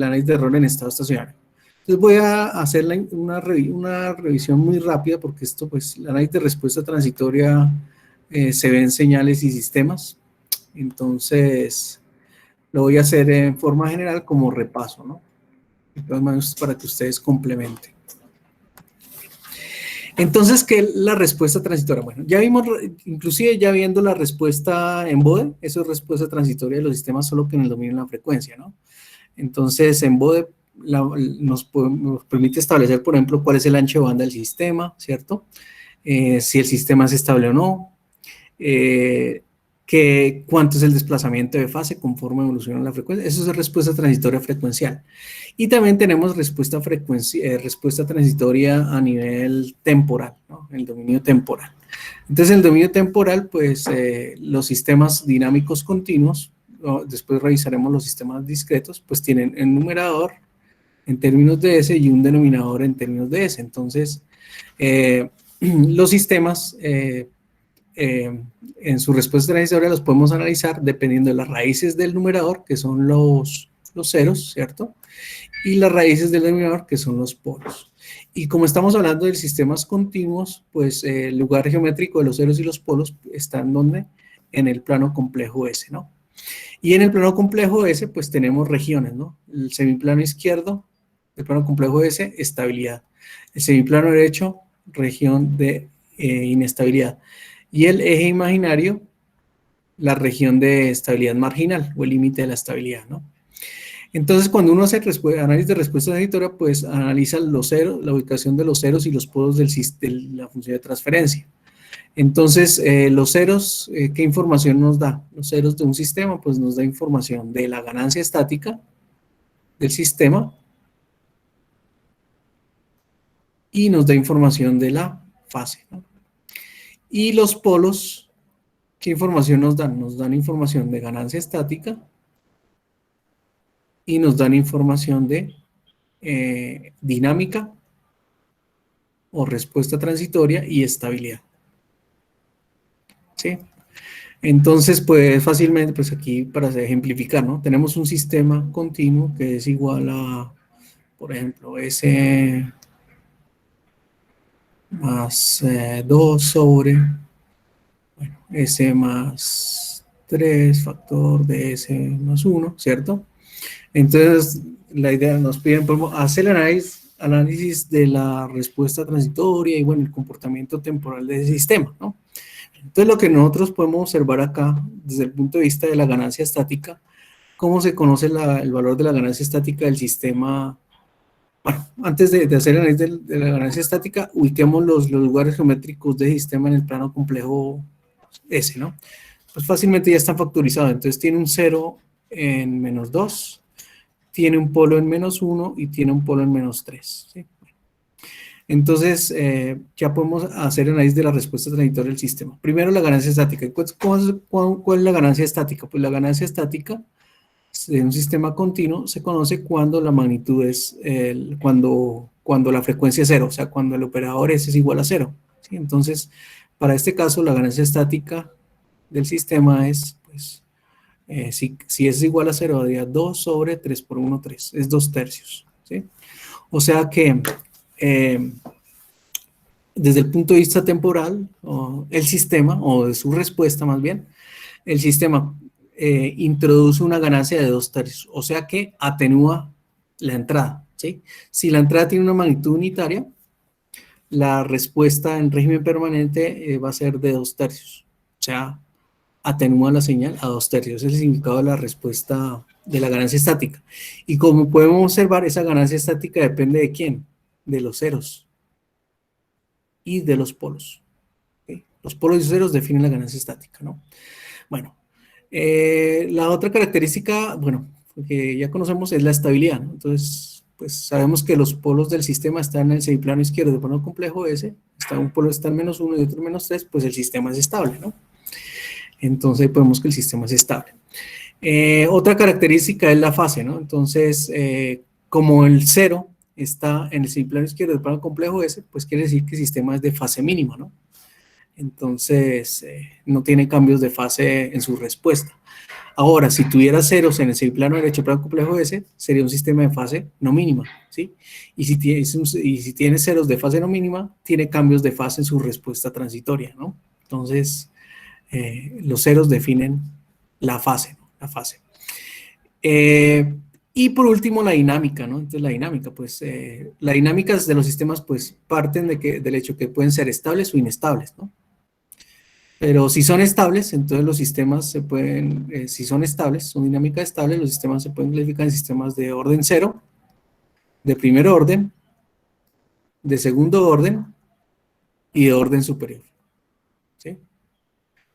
análisis de error en estado estacionario. Entonces voy a hacer una revisión muy rápida porque esto, pues, el análisis de respuesta transitoria se ve en señales y sistemas. Entonces lo voy a hacer en forma general como repaso, ¿no? De todas maneras, para que ustedes complementen. Entonces, ¿qué es la respuesta transitoria? Bueno, ya vimos, inclusive ya viendo la respuesta en BODE, eso es respuesta transitoria de los sistemas, solo que en el dominio de la frecuencia, ¿no? Entonces, en BODE nos permite establecer, por ejemplo, cuál es el ancho de banda del sistema, ¿cierto? Si el sistema es estable o no, cuánto es el desplazamiento de fase conforme evoluciona la frecuencia. Eso es respuesta transitoria frecuencial. Y también tenemos respuesta transitoria a nivel temporal, ¿no? El dominio temporal. Entonces, en el dominio temporal, pues, los sistemas dinámicos continuos, después revisaremos los sistemas discretos, pues tienen un numerador en términos de S y un denominador en términos de S. Entonces, los sistemas en su respuesta transitoria los podemos analizar dependiendo de las raíces del numerador, que son los ceros, ¿cierto? Y las raíces del denominador, que son los polos. Y como estamos hablando de sistemas continuos, pues el lugar geométrico de los ceros y los polos está en donde, en el plano complejo S, ¿no? Y en el plano complejo S, pues tenemos regiones, ¿no? El semiplano izquierdo, el plano complejo S, estabilidad. El semiplano derecho, región de inestabilidad. Y el eje imaginario, la región de estabilidad marginal o el límite de la estabilidad, ¿no? Entonces, cuando uno hace análisis de respuesta transitoria, pues analiza los ceros, la ubicación de los ceros y los polos de la función de transferencia. Entonces, los ceros, ¿qué información nos da? Los ceros de un sistema, pues nos da información de la ganancia estática del sistema y nos da información de la fase, ¿no? Y los polos, ¿qué información nos dan? Nos dan información de ganancia estática y nos dan información de dinámica o respuesta transitoria y estabilidad. ¿Sí? Entonces, pues fácilmente, pues aquí para ejemplificar, ¿no? Tenemos un sistema continuo que es igual a, por ejemplo, S más 2 sobre, bueno, S más 3 factor de S más 1, ¿cierto? Entonces, la idea nos piden, podemos hacer el análisis de la respuesta transitoria y, bueno, el comportamiento temporal del sistema, ¿no? Entonces, lo que nosotros podemos observar acá, desde el punto de vista de la ganancia estática, ¿cómo se conoce el valor de la ganancia estática del sistema? Bueno, antes de hacer el análisis de la ganancia estática, ubiquemos los lugares geométricos del sistema en el plano complejo S, ¿no? Pues fácilmente ya están factorizados. Entonces, tiene un 0 en menos 2, tiene un polo en menos 1 y tiene un polo en menos 3, ¿sí? Entonces, ya podemos hacer el análisis de la respuesta transitoria del sistema. Primero, la ganancia estática. ¿Cuál es la ganancia estática? Pues la ganancia estática de un sistema continuo se conoce cuando la magnitud es, cuando la frecuencia es 0, o sea, cuando el operador S es igual a 0, ¿sí? Entonces, para este caso, la ganancia estática del sistema es, pues, si es igual a 0, daría 2 sobre 3 por 1, 3, es 2 tercios, ¿sí? O sea que desde el punto de vista temporal, el sistema, o de su respuesta más bien, el sistema introduce una ganancia de 2 tercios, o sea que atenúa la entrada, ¿sí? Si la entrada tiene una magnitud unitaria, la respuesta en régimen permanente va a ser de 2 tercios, o sea, atenúa la señal a 2 tercios, es el significado de la respuesta de la ganancia estática. Y como podemos observar, esa ganancia estática depende de quién, de los ceros y de los polos, ¿sí? Los polos y los ceros definen la ganancia estática, ¿no? Bueno, la otra característica, bueno, que ya conocemos es la estabilidad, ¿no? Entonces, pues sabemos que los polos del sistema están en el semiplano izquierdo del plano complejo S, un polo está en menos 1 y otro en menos 3, pues el sistema es estable, ¿no? Entonces podemos que el sistema es estable. Otra característica es la fase, ¿no? Entonces, como el 0 está en el semiplano izquierdo del plano complejo S, pues quiere decir que el sistema es de fase mínima, ¿no? Entonces, no tiene cambios de fase en su respuesta. Ahora, si tuviera ceros en el semiplano derecho plano complejo S, sería un sistema de fase no mínima, ¿sí? Y si tiene ceros de fase no mínima, tiene cambios de fase en su respuesta transitoria, ¿no? Entonces, los ceros definen la fase, ¿no? La fase. Y por último, la dinámica, ¿no? Entonces, la dinámica, pues, las dinámicas de los sistemas, pues, parten del hecho que pueden ser estables o inestables, ¿no? Pero si son estables, entonces los sistemas se pueden, si son estables, son dinámicas estables, los sistemas se pueden clasificar en sistemas de orden cero, de primer orden, de segundo orden y de orden superior, ¿sí?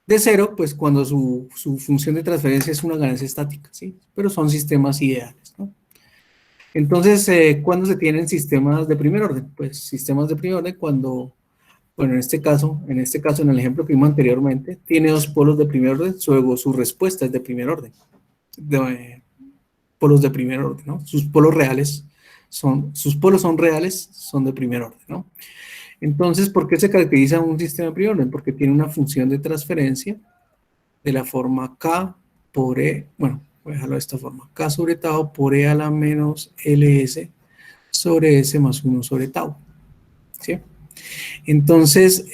De cero, pues cuando su función de transferencia es una ganancia estática, ¿sí? Pero son sistemas ideales, ¿no? Entonces, ¿cuándo se tienen sistemas de primer orden? Pues sistemas de primer orden cuando, bueno, en el ejemplo que vimos anteriormente, tiene dos polos de primer orden, luego su respuesta es de primer orden. Polos de primer orden, ¿no? Sus polos son reales, son de primer orden, ¿no? Entonces, ¿por qué se caracteriza un sistema de primer orden? Porque tiene una función de transferencia de la forma K por E, bueno, voy a dejarlo de esta forma, K sobre tau por E a la menos LS sobre S más 1 sobre tau, ¿sí? Entonces,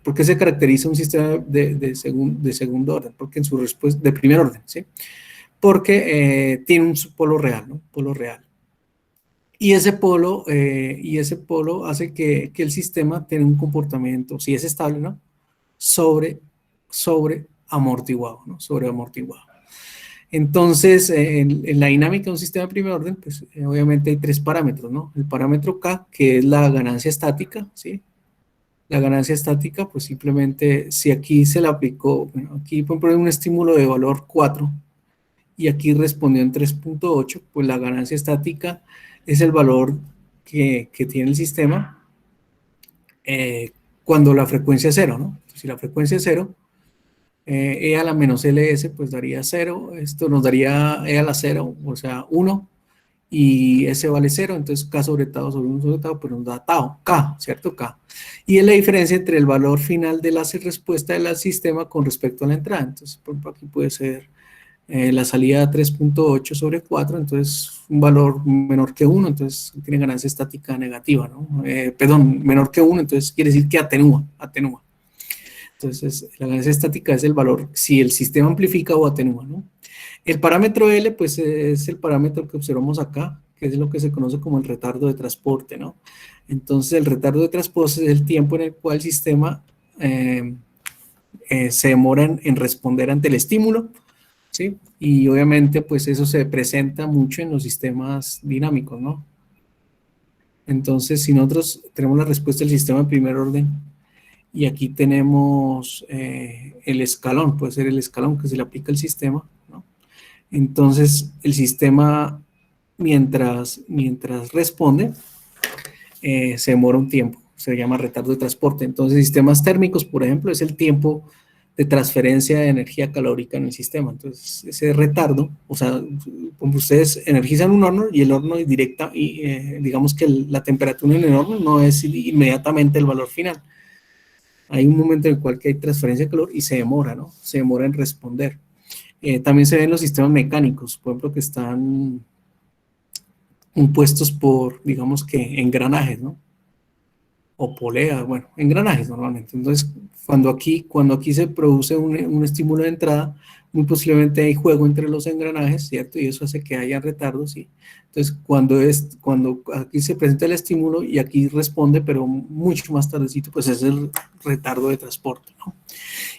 ¿por qué se caracteriza un sistema de segundo orden? Porque en su respuesta, de primer orden, ¿sí? Porque tiene un polo real, ¿no? Polo real. Y ese polo hace que el sistema tenga un comportamiento, si es estable, ¿no? Sobre amortiguado, ¿no? Sobre amortiguado. Entonces, en la dinámica de un sistema de primer orden, pues obviamente hay tres parámetros, ¿no? El parámetro K, que es la ganancia estática, ¿sí? La ganancia estática, pues simplemente, si aquí se le aplicó, bueno, aquí por ejemplo un estímulo de valor 4, y aquí respondió en 3.8, pues la ganancia estática es el valor que tiene el sistema cuando la frecuencia es cero, ¿no? Si la frecuencia es cero, E a la menos LS pues daría 0, esto nos daría E a la 0, o sea 1, y S vale 0, entonces K sobre tau sobre 1 sobre tau, pues nos da tau, K, ¿cierto? K. Y es la diferencia entre el valor final de la respuesta del sistema con respecto a la entrada. Entonces, por ejemplo, aquí puede ser la salida 3.8 sobre 4, entonces un valor menor que 1, entonces tiene ganancia estática negativa, ¿no? Perdón, menor que 1, entonces quiere decir que atenúa. Entonces, la ganancia estática es el valor si el sistema amplifica o atenúa, ¿no? El parámetro L, pues es el parámetro que observamos acá, que es lo que se conoce como el retardo de transporte, ¿no? Entonces, el retardo de transporte es el tiempo en el cual el sistema se demora en responder ante el estímulo, ¿sí? Y obviamente, pues eso se presenta mucho en los sistemas dinámicos, ¿no? Entonces, si nosotros tenemos la respuesta del sistema de primer orden, y aquí tenemos el escalón, puede ser el escalón que se le aplica al sistema, ¿no? Entonces, el sistema, mientras responde, se demora un tiempo, se llama retardo de transporte. Entonces, sistemas térmicos, por ejemplo, es el tiempo de transferencia de energía calórica en el sistema. Entonces, ese retardo, o sea, como ustedes energizan un horno y el horno es directa, y digamos que la temperatura en el horno no es inmediatamente el valor final. Hay un momento en el cual que hay transferencia de calor y se demora, ¿no? Se demora en responder. También se ven los sistemas mecánicos, por ejemplo, que están compuestos por, digamos que, engranajes, ¿no? O poleas, bueno, engranajes normalmente. Entonces, cuando aquí se produce un estímulo de entrada, muy posiblemente hay juego entre los engranajes, ¿cierto? Y eso hace que haya retardos, ¿sí? Entonces, cuando aquí se presenta el estímulo y aquí responde, pero mucho más tardecito, pues es el retardo de transporte, ¿no?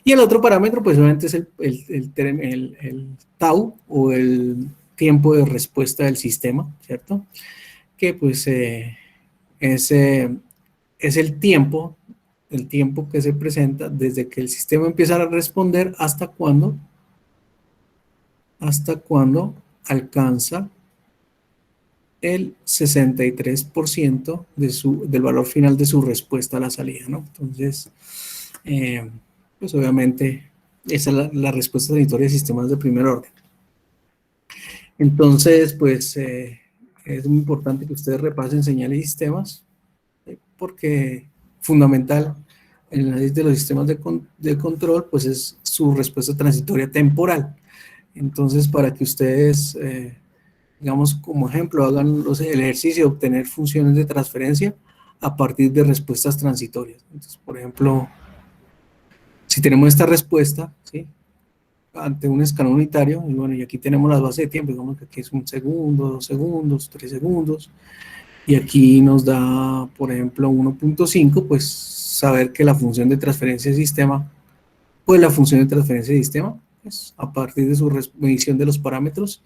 Y el otro parámetro, pues obviamente es el tau, o el tiempo de respuesta del sistema, ¿cierto? Que pues es el tiempo que se presenta desde que el sistema empieza a responder hasta cuando alcanza el 63% del valor final de su respuesta a la salida, ¿no? Entonces, pues obviamente esa es la respuesta transitoria de sistemas de primer orden. Entonces, pues es muy importante que ustedes repasen señales y sistemas, porque fundamental el análisis de los sistemas de control, pues es su respuesta transitoria temporal. Entonces, para que ustedes, digamos, como ejemplo, hagan el ejercicio de obtener funciones de transferencia a partir de respuestas transitorias. Entonces, por ejemplo, si tenemos esta respuesta, ¿sí?, ante un escalón unitario, y bueno, y aquí tenemos las bases de tiempo, digamos que aquí es 1 segundo, 2 segundos, 3 segundos, y aquí nos da, por ejemplo, 1.5, pues saber que la función de transferencia de sistema, pues la función de transferencia de sistema, pues a partir de su medición de los parámetros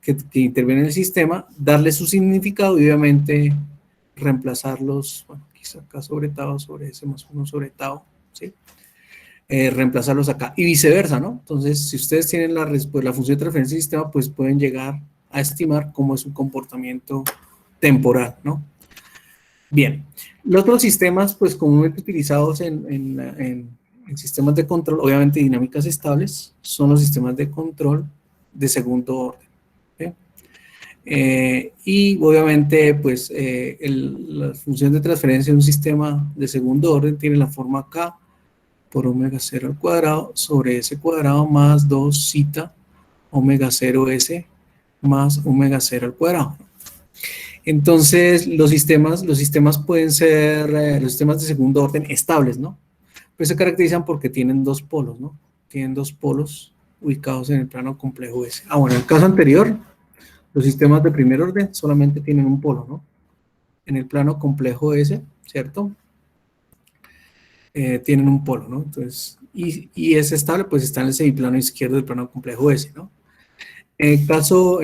que intervienen en el sistema, darle su significado y obviamente reemplazarlos, bueno, quizá acá sobre tau, sobre S más 1 sobre tau, ¿sí? Reemplazarlos acá y viceversa, ¿no? Entonces, si ustedes tienen la función de transferencia de sistema, pues pueden llegar a estimar cómo es su comportamiento temporal, ¿no? Bien, los otros sistemas, pues comúnmente utilizados en sistemas de control, obviamente dinámicas estables, son los sistemas de control de segundo orden, ¿sí? Y obviamente, pues la función de transferencia de un sistema de segundo orden tiene la forma K por omega 0 al cuadrado sobre S cuadrado más 2 zeta omega 0 S más omega 0 al cuadrado. Entonces, los sistemas pueden ser, los sistemas de segundo orden estables, ¿no? Pues se caracterizan porque tienen dos polos, ¿no? Tienen dos polos ubicados en el plano complejo S. Ah, bueno, en el caso anterior, los sistemas de primer orden solamente tienen un polo, ¿no? En el plano complejo S, ¿cierto? Tienen un polo, ¿no? Entonces, y es estable, pues está en el semiplano izquierdo del plano complejo S, ¿no? En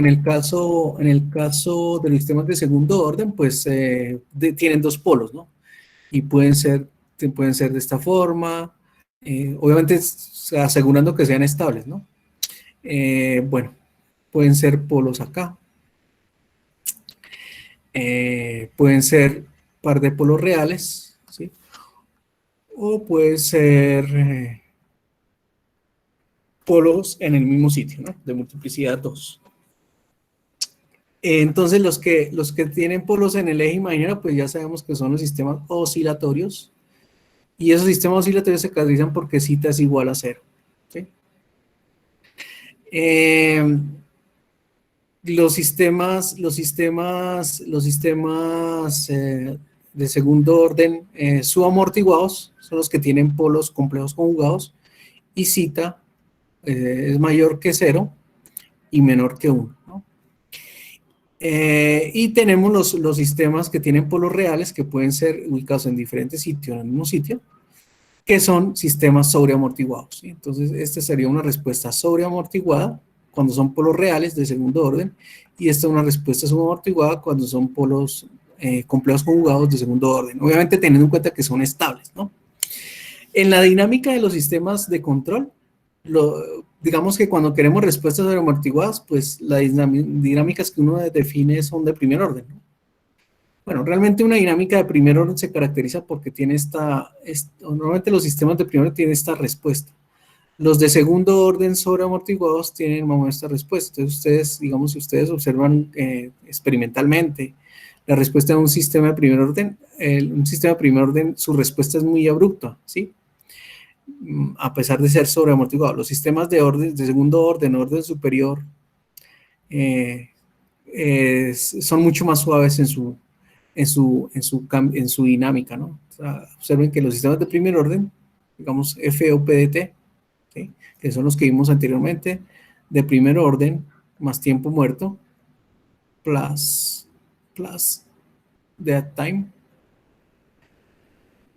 el caso de los sistemas de segundo orden, pues tienen dos polos, ¿no? Y pueden ser de esta forma, obviamente asegurando que sean estables, ¿no? Bueno, pueden ser polos acá, pueden ser par de polos reales, ¿sí? O pueden ser polos en el mismo sitio, ¿no? De multiplicidad 2. Entonces, los que tienen polos en el eje imaginario, pues ya sabemos que son los sistemas oscilatorios. Y esos sistemas oscilatorios se caracterizan porque zeta es igual a 0. ¿Sí? Los sistemas de segundo orden subamortiguados son los que tienen polos complejos conjugados y zeta es mayor que 0 y menor que 1, ¿no? Y tenemos los sistemas que tienen polos reales que pueden ser ubicados en diferentes sitios, en el mismo sitio, que son sistemas sobreamortiguados, ¿sí? Entonces, esta sería una respuesta sobreamortiguada cuando son polos reales de segundo orden, y esta es una respuesta subamortiguada cuando son polos complejos conjugados de segundo orden, obviamente teniendo en cuenta que son estables, ¿no? En la dinámica de los sistemas de control, digamos que cuando queremos respuestas sobreamortiguadas, pues las dinámicas que uno define son de primer orden, ¿no? Bueno, realmente una dinámica de primer orden se caracteriza porque tiene normalmente los sistemas de primer orden tienen esta respuesta. Los de segundo orden sobreamortiguados tienen más o menos esta respuesta. Entonces ustedes, digamos, si ustedes observan experimentalmente la respuesta de un sistema de primer orden, su respuesta es muy abrupta, ¿sí? A pesar de ser sobreamortiguado. Los sistemas de segundo orden superior, son mucho más suaves en su dinámica, ¿no? O sea, observen que los sistemas de primer orden, digamos FOPDT, ¿sí?, que son los que vimos anteriormente, de primer orden, más tiempo muerto, plus dead time.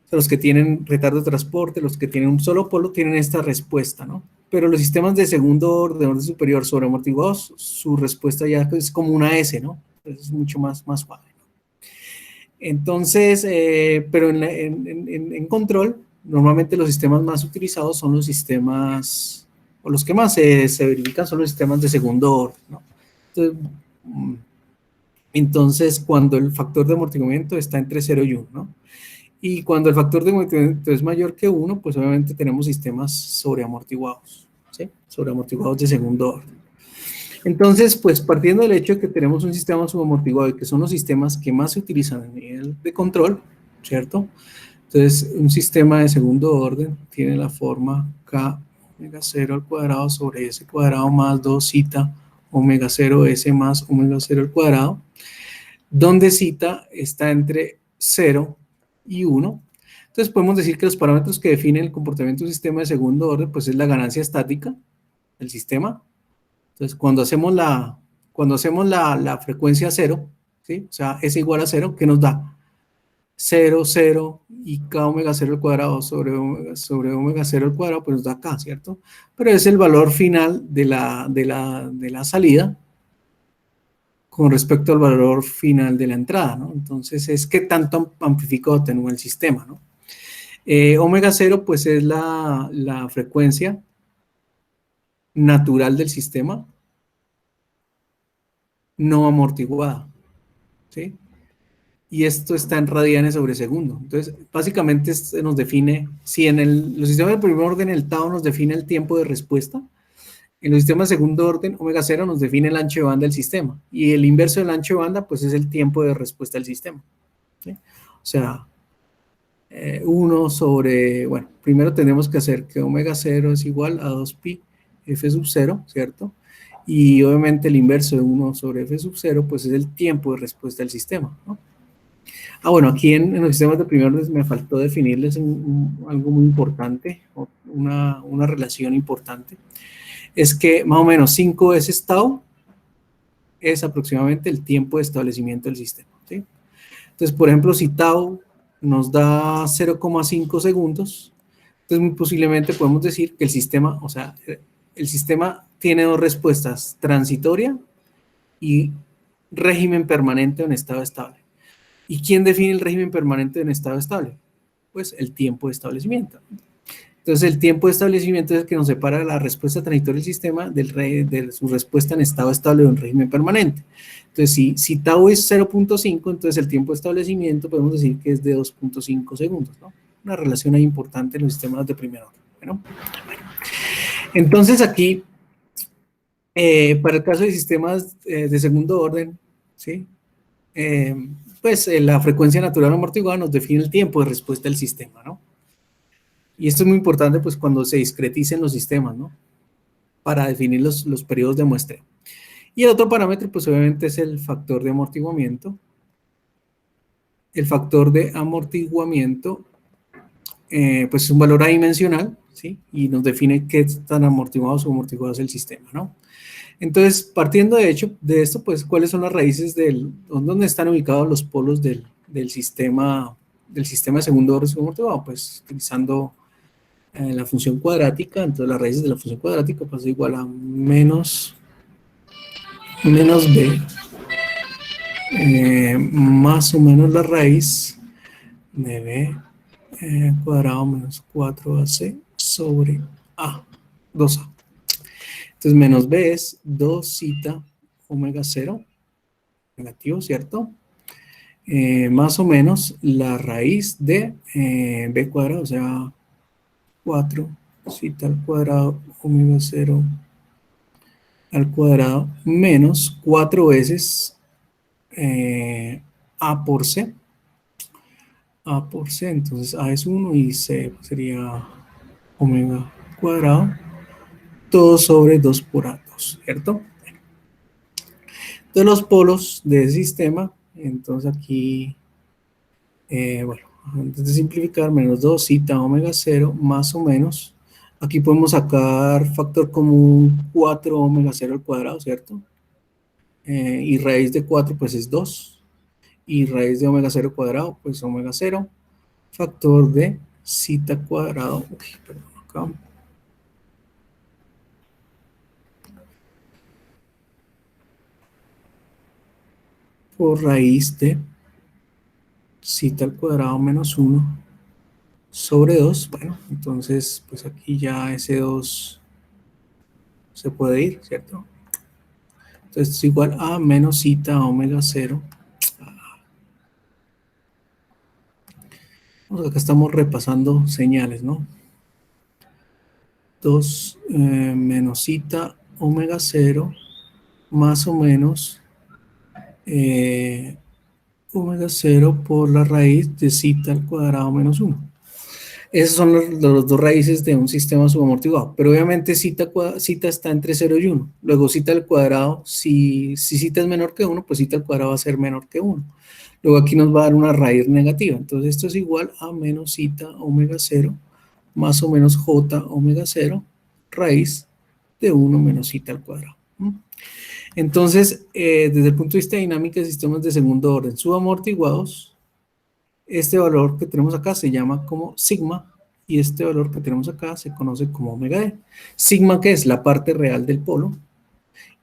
O sea, los que tienen retardo de transporte, los que tienen un solo polo, tienen esta respuesta, ¿no? Pero los sistemas de segundo orden superior sobreamortiguados, su respuesta ya es como una S, ¿no? Entonces es mucho más suave. Entonces, pero en control, normalmente los sistemas más utilizados son los sistemas, o los que más se verifican son los sistemas de segundo orden, ¿no? Entonces, cuando el factor de amortiguamiento está entre 0 y 1, ¿no? Y cuando el factor de amortiguamiento es mayor que 1, pues obviamente tenemos sistemas sobreamortiguados, ¿sí? Sobreamortiguados de segundo orden. Entonces, pues partiendo del hecho de que tenemos un sistema subamortiguado y que son los sistemas que más se utilizan a nivel de control, ¿cierto? Entonces, un sistema de segundo orden tiene la forma K omega 0 al cuadrado sobre S cuadrado más 2 zeta omega 0 S más omega 0 al cuadrado, donde zeta está entre 0 y 1. Entonces podemos decir que los parámetros que definen el comportamiento de un sistema de segundo orden, pues es la ganancia estática del sistema. Entonces cuando hacemos la frecuencia 0, ¿sí? O sea, S igual a 0, ¿qué nos da? 0, 0 y K omega 0 al cuadrado sobre omega 0 al cuadrado, pues nos da K, ¿cierto? Pero es el valor final de la salida con respecto al valor final de la entrada, ¿no? Entonces es que tanto amplifica o atenúa el sistema, ¿no? Omega 0 pues es la frecuencia natural del sistema no amortiguada, ¿sí? Y esto está en radianes sobre segundo. Entonces, básicamente nos define, si en los sistemas de primer orden el tau nos define el tiempo de respuesta, en los sistemas de segundo orden, omega 0 nos define el ancho de banda del sistema. Y el inverso del ancho de banda, pues es el tiempo de respuesta del sistema, ¿sí? O sea, 1 sobre, bueno, primero tenemos que hacer que omega 0 es igual a 2pi f sub 0, ¿cierto? Y obviamente el inverso de 1 sobre f sub 0, pues es el tiempo de respuesta del sistema, ¿no? Ah, bueno, aquí en los sistemas de primer orden me faltó definirles algo muy importante, una relación importante. Es que más o menos 5 veces tau es aproximadamente el tiempo de establecimiento del sistema, ¿sí? Entonces, por ejemplo, si tau nos da 0,5 segundos, entonces muy posiblemente podemos decir que el sistema, o sea, el sistema tiene dos respuestas, transitoria y régimen permanente en estado estable. ¿Y quién define el régimen permanente en estado estable? Pues el tiempo de establecimiento. Entonces, el tiempo de establecimiento es el que nos separa la respuesta transitoria del sistema de su respuesta en estado estable de un régimen permanente. Entonces, si tau es 0.5, entonces el tiempo de establecimiento podemos decir que es de 2.5 segundos, ¿no? Una relación ahí importante en los sistemas de primer orden. Bueno, entonces aquí, para el caso de sistemas de segundo orden, ¿sí? Pues la frecuencia natural amortiguada nos define el tiempo de respuesta del sistema, ¿no? Y esto es muy importante pues cuando se discreticen los sistemas, ¿no? Para definir los periodos de muestreo. Y el otro parámetro pues obviamente es el factor de amortiguamiento. El factor de amortiguamiento pues es un valor adimensional, ¿sí? Y nos define qué tan amortiguado o subamortiguado es el sistema, ¿no? Entonces, partiendo de esto, pues, ¿cuáles son las raíces dónde están ubicados los polos del sistema de segundo orden subamortiguado? Pues, utilizando la función cuadrática, entonces las raíces de la función cuadrática pues es igual a menos b, más o menos la raíz de b cuadrado menos 4ac sobre a, 2a. Entonces menos b es 2 zeta omega 0, negativo, ¿cierto? Más o menos la raíz de b cuadrado, o sea, 4 zeta al cuadrado omega 0 al cuadrado menos 4 veces a por c. A por c, entonces a es 1 y c sería omega cuadrado, todo sobre 2 por a2, ¿cierto? Entonces los polos del sistema, entonces aquí, bueno, antes de simplificar, menos 2 zeta omega 0 más o menos, aquí podemos sacar factor común 4 omega 0 al cuadrado, ¿cierto? Y raíz de 4 pues es 2, y raíz de omega 0 cuadrado pues omega 0, factor de zeta cuadrado, perdón, acá, por raíz de zeta al cuadrado menos 1 sobre 2, bueno, entonces pues aquí ya ese 2 se puede ir, ¿cierto? Entonces es igual a menos zeta omega 0. Acá estamos repasando señales, ¿no? 2 menos zeta omega 0 más o menos omega 0 por la raíz de zeta al cuadrado menos 1. Esas son los dos raíces de un sistema subamortiguado, pero obviamente zeta está entre 0 y 1. Luego zeta al cuadrado, si zeta es menor que 1, pues zeta al cuadrado va a ser menor que 1. Luego aquí nos va a dar una raíz negativa, entonces esto es igual a menos zeta omega 0 más o menos j omega 0 raíz de 1 menos zeta al cuadrado. Entonces, desde el punto de vista de dinámica de sistemas de segundo orden subamortiguados, este valor que tenemos acá se llama como sigma y este valor que tenemos acá se conoce como omega d. Sigma, que es la parte real del polo,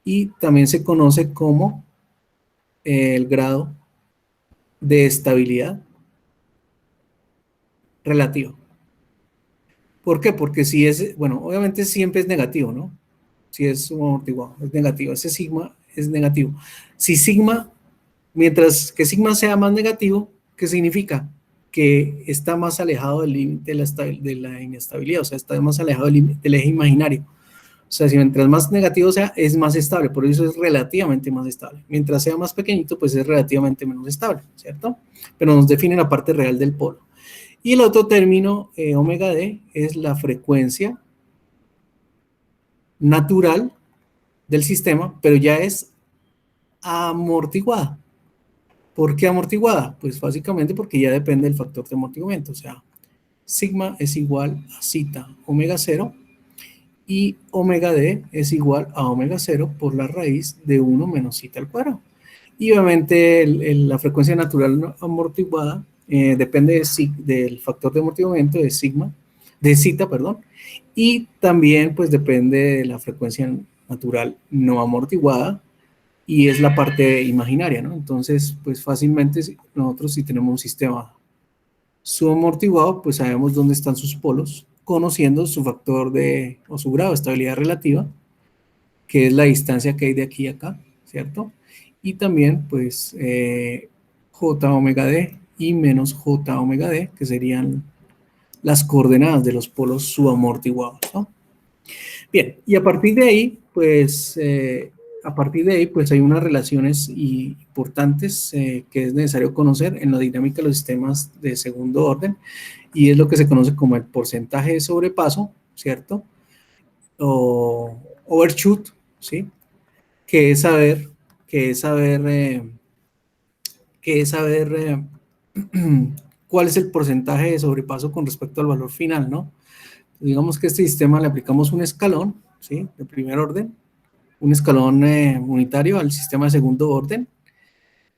y también se conoce como el grado de estabilidad relativa. ¿Por qué? Porque si es, bueno, obviamente siempre es negativo, ¿no? Si es subamortiguado, es negativo. Ese sigma es negativo. Si sigma, mientras que sigma sea más negativo, ¿qué significa? Que está más alejado del límite de la inestabilidad, o sea, está más alejado del eje imaginario. O sea, si mientras más negativo sea, es más estable, por eso es relativamente más estable. Mientras sea más pequeñito, pues es relativamente menos estable, ¿cierto? Pero nos define la parte real del polo. Y el otro término, omega d, es la frecuencia natural del sistema, pero ya es amortiguada. ¿Por qué amortiguada? Pues básicamente porque ya depende del factor de amortiguamiento, o sea, sigma es igual a zeta omega 0 y omega d es igual a omega 0 por la raíz de 1 menos zeta al cuadrado. Y obviamente la frecuencia natural amortiguada depende del factor de amortiguamiento de sigma, de zeta, perdón, y también pues depende de la frecuencia natural no amortiguada y es la parte imaginaria, ¿no? Entonces, pues fácilmente nosotros si tenemos un sistema subamortiguado, pues sabemos dónde están sus polos, conociendo su factor o su grado de estabilidad relativa, que es la distancia que hay de aquí a acá, ¿cierto? Y también, pues, j omega d y menos j omega d, que serían las coordenadas de los polos subamortiguados, ¿no? Bien, y a partir de ahí, pues hay unas relaciones importantes que es necesario conocer en la dinámica de los sistemas de segundo orden, y es lo que se conoce como el porcentaje de sobrepaso, ¿cierto? O overshoot, ¿sí? Que es saber, que es saber, que es saber cuál es el porcentaje de sobrepaso con respecto al valor final, ¿no? Digamos que a este sistema le aplicamos un escalón, ¿sí? De primer orden, un escalón unitario al sistema de segundo orden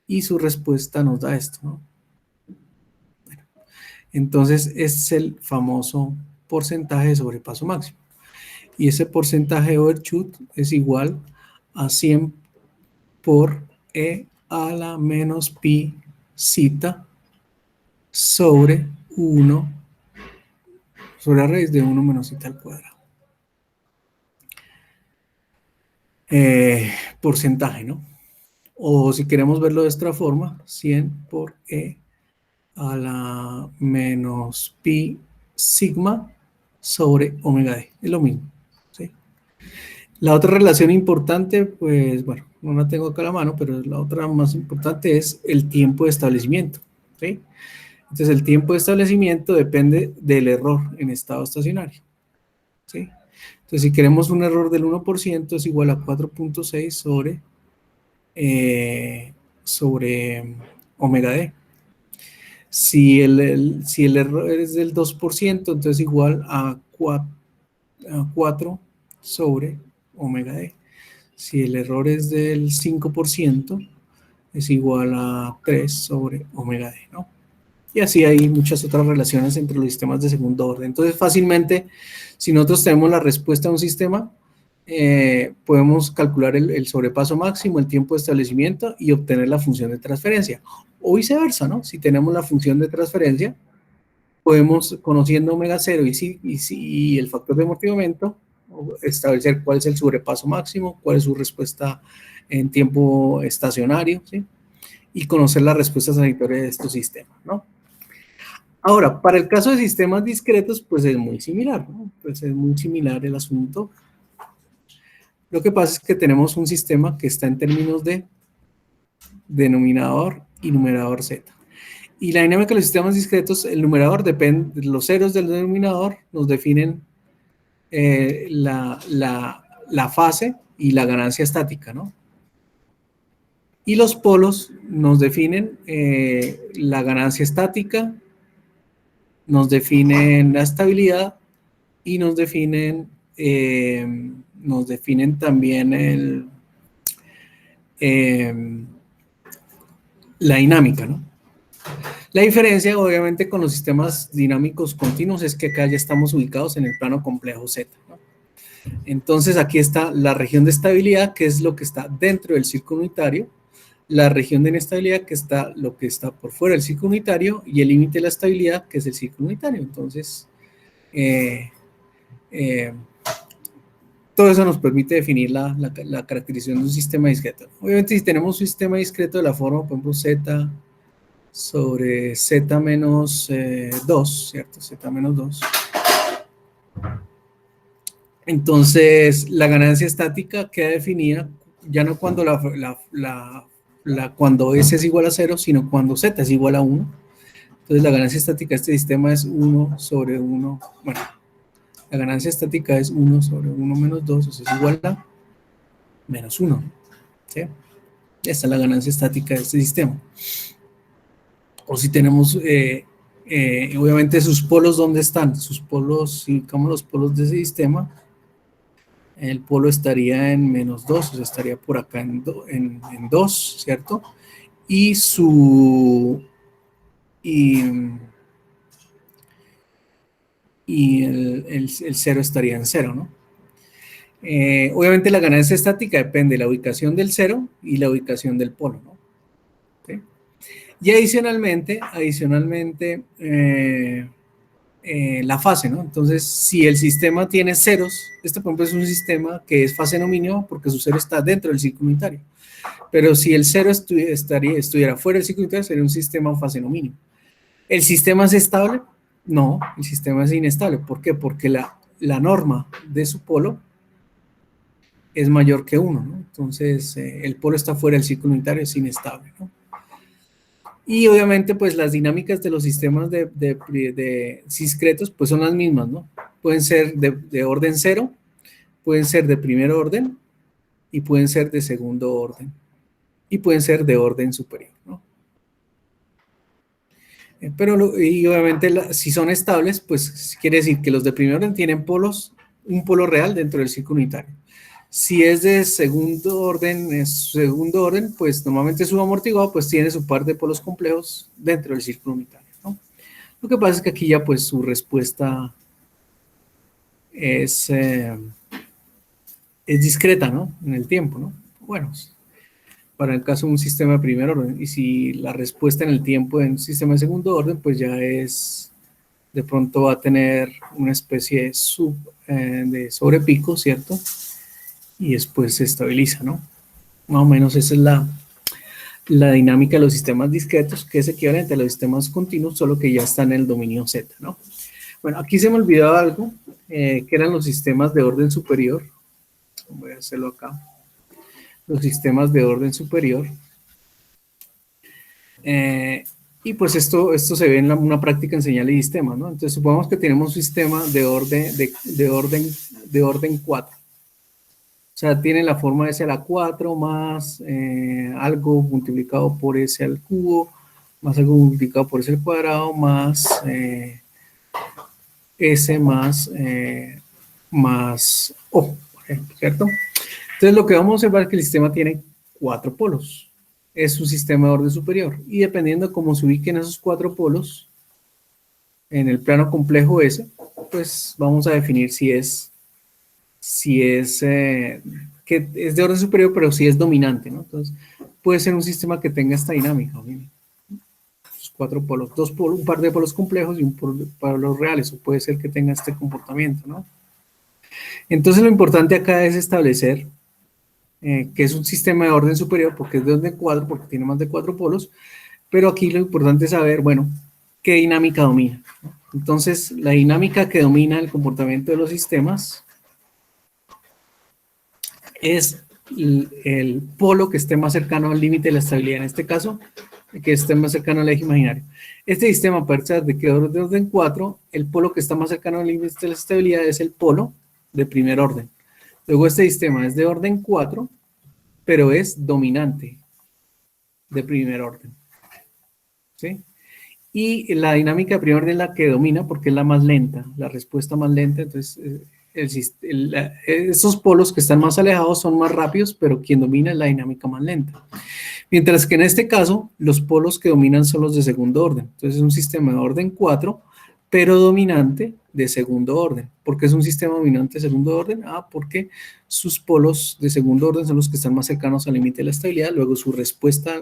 y su respuesta nos da esto, ¿no? Bueno, entonces es el famoso porcentaje de sobrepaso máximo y ese porcentaje de overshoot es igual a 100 por e a la menos pi zeta sobre 1 sobre la raíz de 1 menos zeta al cuadrado. Porcentaje, ¿no? O si queremos verlo de esta forma, 100 por e a la menos pi sigma sobre omega d. Es lo mismo, ¿sí? La otra relación importante, pues, bueno, no la tengo acá a la mano, pero la otra más importante es el tiempo de establecimiento, ¿sí? Entonces, el tiempo de establecimiento depende del error en estado estacionario, ¿sí? Entonces, si queremos un error del 1%, es igual a 4.6 sobre omega d. Si el error es del 2%, entonces igual a 4 sobre omega d. Si el error es del 5%, es igual a 3 sobre omega d, ¿no? Y así hay muchas otras relaciones entre los sistemas de segundo orden. Entonces, fácilmente, si nosotros tenemos la respuesta a un sistema, podemos calcular el sobrepaso máximo, el tiempo de establecimiento y obtener la función de transferencia. O viceversa, ¿no? Si tenemos la función de transferencia, podemos, conociendo omega 0 y el factor de amortiguamiento, establecer cuál es el sobrepaso máximo, cuál es su respuesta en tiempo estacionario, ¿sí? Y conocer las respuestas aleatorias de estos sistemas, ¿no? Ahora, para el caso de sistemas discretos, pues es muy similar, ¿no? Pues es muy similar el asunto. Lo que pasa es que tenemos un sistema que está en términos de denominador y numerador z. Y la dinámica de los sistemas discretos, el numerador depende, los ceros del denominador nos definen la fase y la ganancia estática, ¿no? Y los polos nos definen la ganancia estática, nos definen la estabilidad y nos definen también la dinámica, ¿no? La diferencia, obviamente, con los sistemas dinámicos continuos es que acá ya estamos ubicados en el plano complejo Z, ¿no? Entonces, aquí está la región de estabilidad, que es lo que está dentro del círculo unitario, la región de inestabilidad, que está lo que está por fuera del círculo unitario, y el límite de la estabilidad, que es el círculo unitario. Entonces, todo eso nos permite definir la caracterización de un sistema discreto. Obviamente, si tenemos un sistema discreto de la forma, por ejemplo, Z sobre Z menos 2, ¿cierto? Z menos 2. Entonces, la ganancia estática queda definida ya no cuando cuando S es igual a 0, sino cuando Z es igual a 1. Entonces, la ganancia estática de este sistema es 1 sobre 1. Bueno, la ganancia estática es 1 sobre 1 menos 2, o sea, es igual a menos 1. ¿Sí? Esta es la ganancia estática de este sistema. O si tenemos, obviamente, sus polos, ¿dónde están? Sus polos, si ubicamos los polos de ese sistema, el polo estaría en menos 2, o sea, estaría por acá en 2, ¿cierto? Y el 0 estaría en 0, ¿no? Obviamente la ganancia estática depende de la ubicación del 0 y la ubicación del polo, ¿no? ¿Sí? Y adicionalmente la fase, ¿no? Entonces, si el sistema tiene ceros, este por ejemplo es un sistema que es fase no mínima porque su cero está dentro del círculo unitario. Pero si el cero estuviera fuera del círculo unitario, sería un sistema fase no mínimo. ¿El sistema es estable? No, el sistema es inestable. ¿Por qué? Porque la norma de su polo es mayor que 1, ¿no? Entonces, el polo está fuera del círculo unitario, es inestable, ¿no? Y obviamente, pues las dinámicas de los sistemas de discretos, pues son las mismas, ¿no? Pueden ser de orden 0, pueden ser de primer orden y pueden ser de segundo orden. Y pueden ser de orden superior, ¿no? Y obviamente si son estables, pues quiere decir que los de primer orden tienen un polo real dentro del círculo unitario. Si es de segundo orden, pues normalmente su amortiguado pues tiene su par de polos complejos dentro del círculo unitario, ¿no? Lo que pasa es que aquí ya pues su respuesta es discreta, ¿no? En el tiempo, ¿no? Bueno, para el caso de un sistema de primer orden, y si la respuesta en el tiempo en un sistema de segundo orden, pues ya es, de pronto va a tener una especie de sobrepico, ¿cierto? Y después se estabiliza, ¿no? Más o menos esa es la dinámica de los sistemas discretos, que es equivalente a los sistemas continuos, solo que ya están en el dominio Z, ¿no? Bueno, aquí se me olvidó algo, que eran los sistemas de orden superior. Voy a hacerlo acá. Los sistemas de orden superior. Y pues esto se ve en una práctica en señales y sistemas, ¿no? Entonces supongamos que tenemos un sistema de orden 4. O sea, tiene la forma de S a la 4 más algo multiplicado por S al cubo, más algo multiplicado por S al cuadrado, más S más O, por ejemplo, ¿cierto? Entonces lo que vamos a observar es que el sistema tiene 4 polos. Es un sistema de orden superior. Y dependiendo de cómo se ubiquen esos 4 polos en el plano complejo S, pues vamos a definir si es que es de orden superior, pero si es dominante, ¿no? Entonces, puede ser un sistema que tenga esta dinámica, ¿sí? Los 4 polos, un par de polos complejos y un par de polos reales, o puede ser que tenga este comportamiento, ¿no? Entonces, lo importante acá es establecer que es un sistema de orden superior, porque es de orden 4, porque tiene más de 4 polos, pero aquí lo importante es saber, bueno, qué dinámica domina, ¿no? Entonces, la dinámica que domina el comportamiento de los sistemas es el polo que esté más cercano al límite de la estabilidad. En este caso, que esté más cercano al eje imaginario. Este sistema puede ser de orden 4, el polo que está más cercano al límite de la estabilidad es el polo de primer orden. Luego este sistema es de orden 4, pero es dominante de primer orden. ¿Sí? Y la dinámica de primer orden es la que domina porque es la más lenta, la respuesta más lenta. Entonces, esos polos que están más alejados son más rápidos, pero quien domina es la dinámica más lenta. Mientras que en este caso, los polos que dominan son los de segundo orden. Entonces, es un sistema de orden 4, pero dominante de segundo orden. ¿Por qué es un sistema dominante de segundo orden? Porque sus polos de segundo orden son los que están más cercanos al límite de la estabilidad, luego su respuesta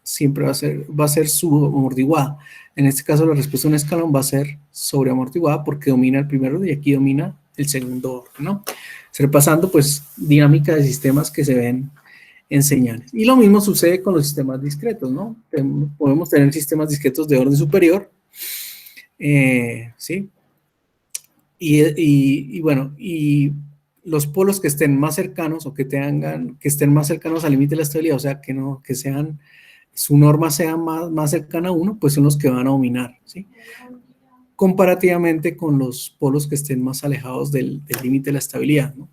siempre va a ser subamortiguada. En este caso, la respuesta de un escalón va a ser sobreamortiguada porque domina el primer orden y aquí domina el segundo orden, ¿no? Repasando, pues, dinámica de sistemas que se ven en señales. Y lo mismo sucede con los sistemas discretos, ¿no? Podemos tener sistemas discretos de orden superior, ¿sí? Y bueno, y los polos que estén más cercanos o que estén más cercanos al límite de la estabilidad, o sea, que sean, su norma sea más cercana a 1, pues son los que van a dominar, ¿sí? Comparativamente con los polos que estén más alejados del límite de la estabilidad, ¿no?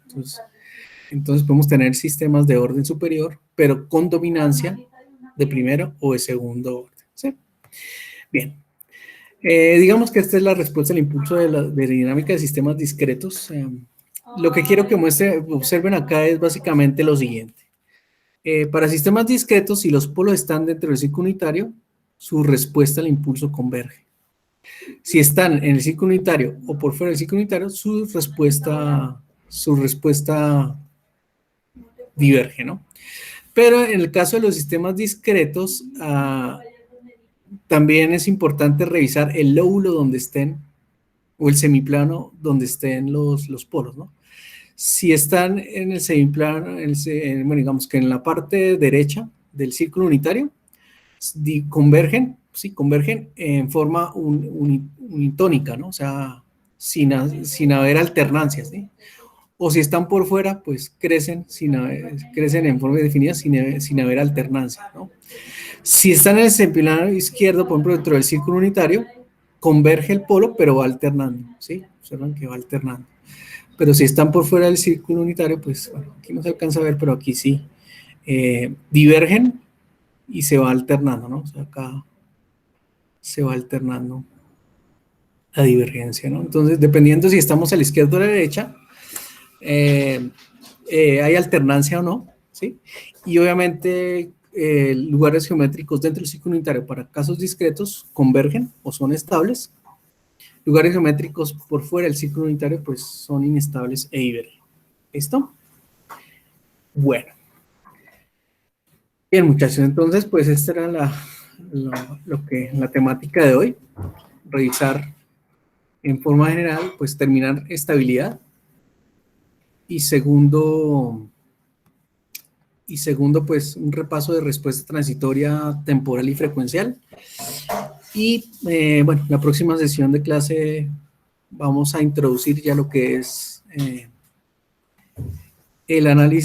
Entonces podemos tener sistemas de orden superior, pero con dominancia de primero o de segundo orden, ¿sí? Bien. Digamos que esta es la respuesta al impulso de la dinámica de sistemas discretos. Lo que quiero que observen acá es básicamente lo siguiente. Para sistemas discretos, si los polos están dentro del círculo unitario, su respuesta al impulso converge. Si están en el círculo unitario o por fuera del círculo unitario, su respuesta diverge, ¿no? Pero en el caso de los sistemas discretos, también es importante revisar el lóbulo donde estén, o el semiplano donde estén los polos, ¿no? Si están en el semiplano, bueno, digamos que en la parte derecha del círculo unitario, convergen, sí, convergen en forma unitónica, ¿no? O sea, sin haber alternancias, ¿sí? O si están por fuera, pues crecen en forma definida sin haber alternancia, ¿no? Si están en el semiplano izquierdo, por ejemplo, dentro del círculo unitario, converge el polo, pero va alternando, ¿sí? Observan que va alternando. Pero si están por fuera del círculo unitario, pues, bueno, aquí no se alcanza a ver, pero aquí sí, divergen y se va alternando, ¿no? O sea, acá se va alternando la divergencia, ¿no? Entonces, dependiendo si estamos a la izquierda o a la derecha, hay alternancia o no, ¿sí? Y obviamente lugares geométricos dentro del círculo unitario para casos discretos convergen o son estables. Lugares geométricos por fuera del círculo unitario pues son inestables e divergen. ¿Listo? Bueno. Bien, muchachos, entonces pues esta era la temática de hoy. Revisar en forma general, pues terminar estabilidad. Y segundo, pues un repaso de respuesta transitoria temporal y frecuencial. Y bueno, la próxima sesión de clase vamos a introducir ya lo que es el análisis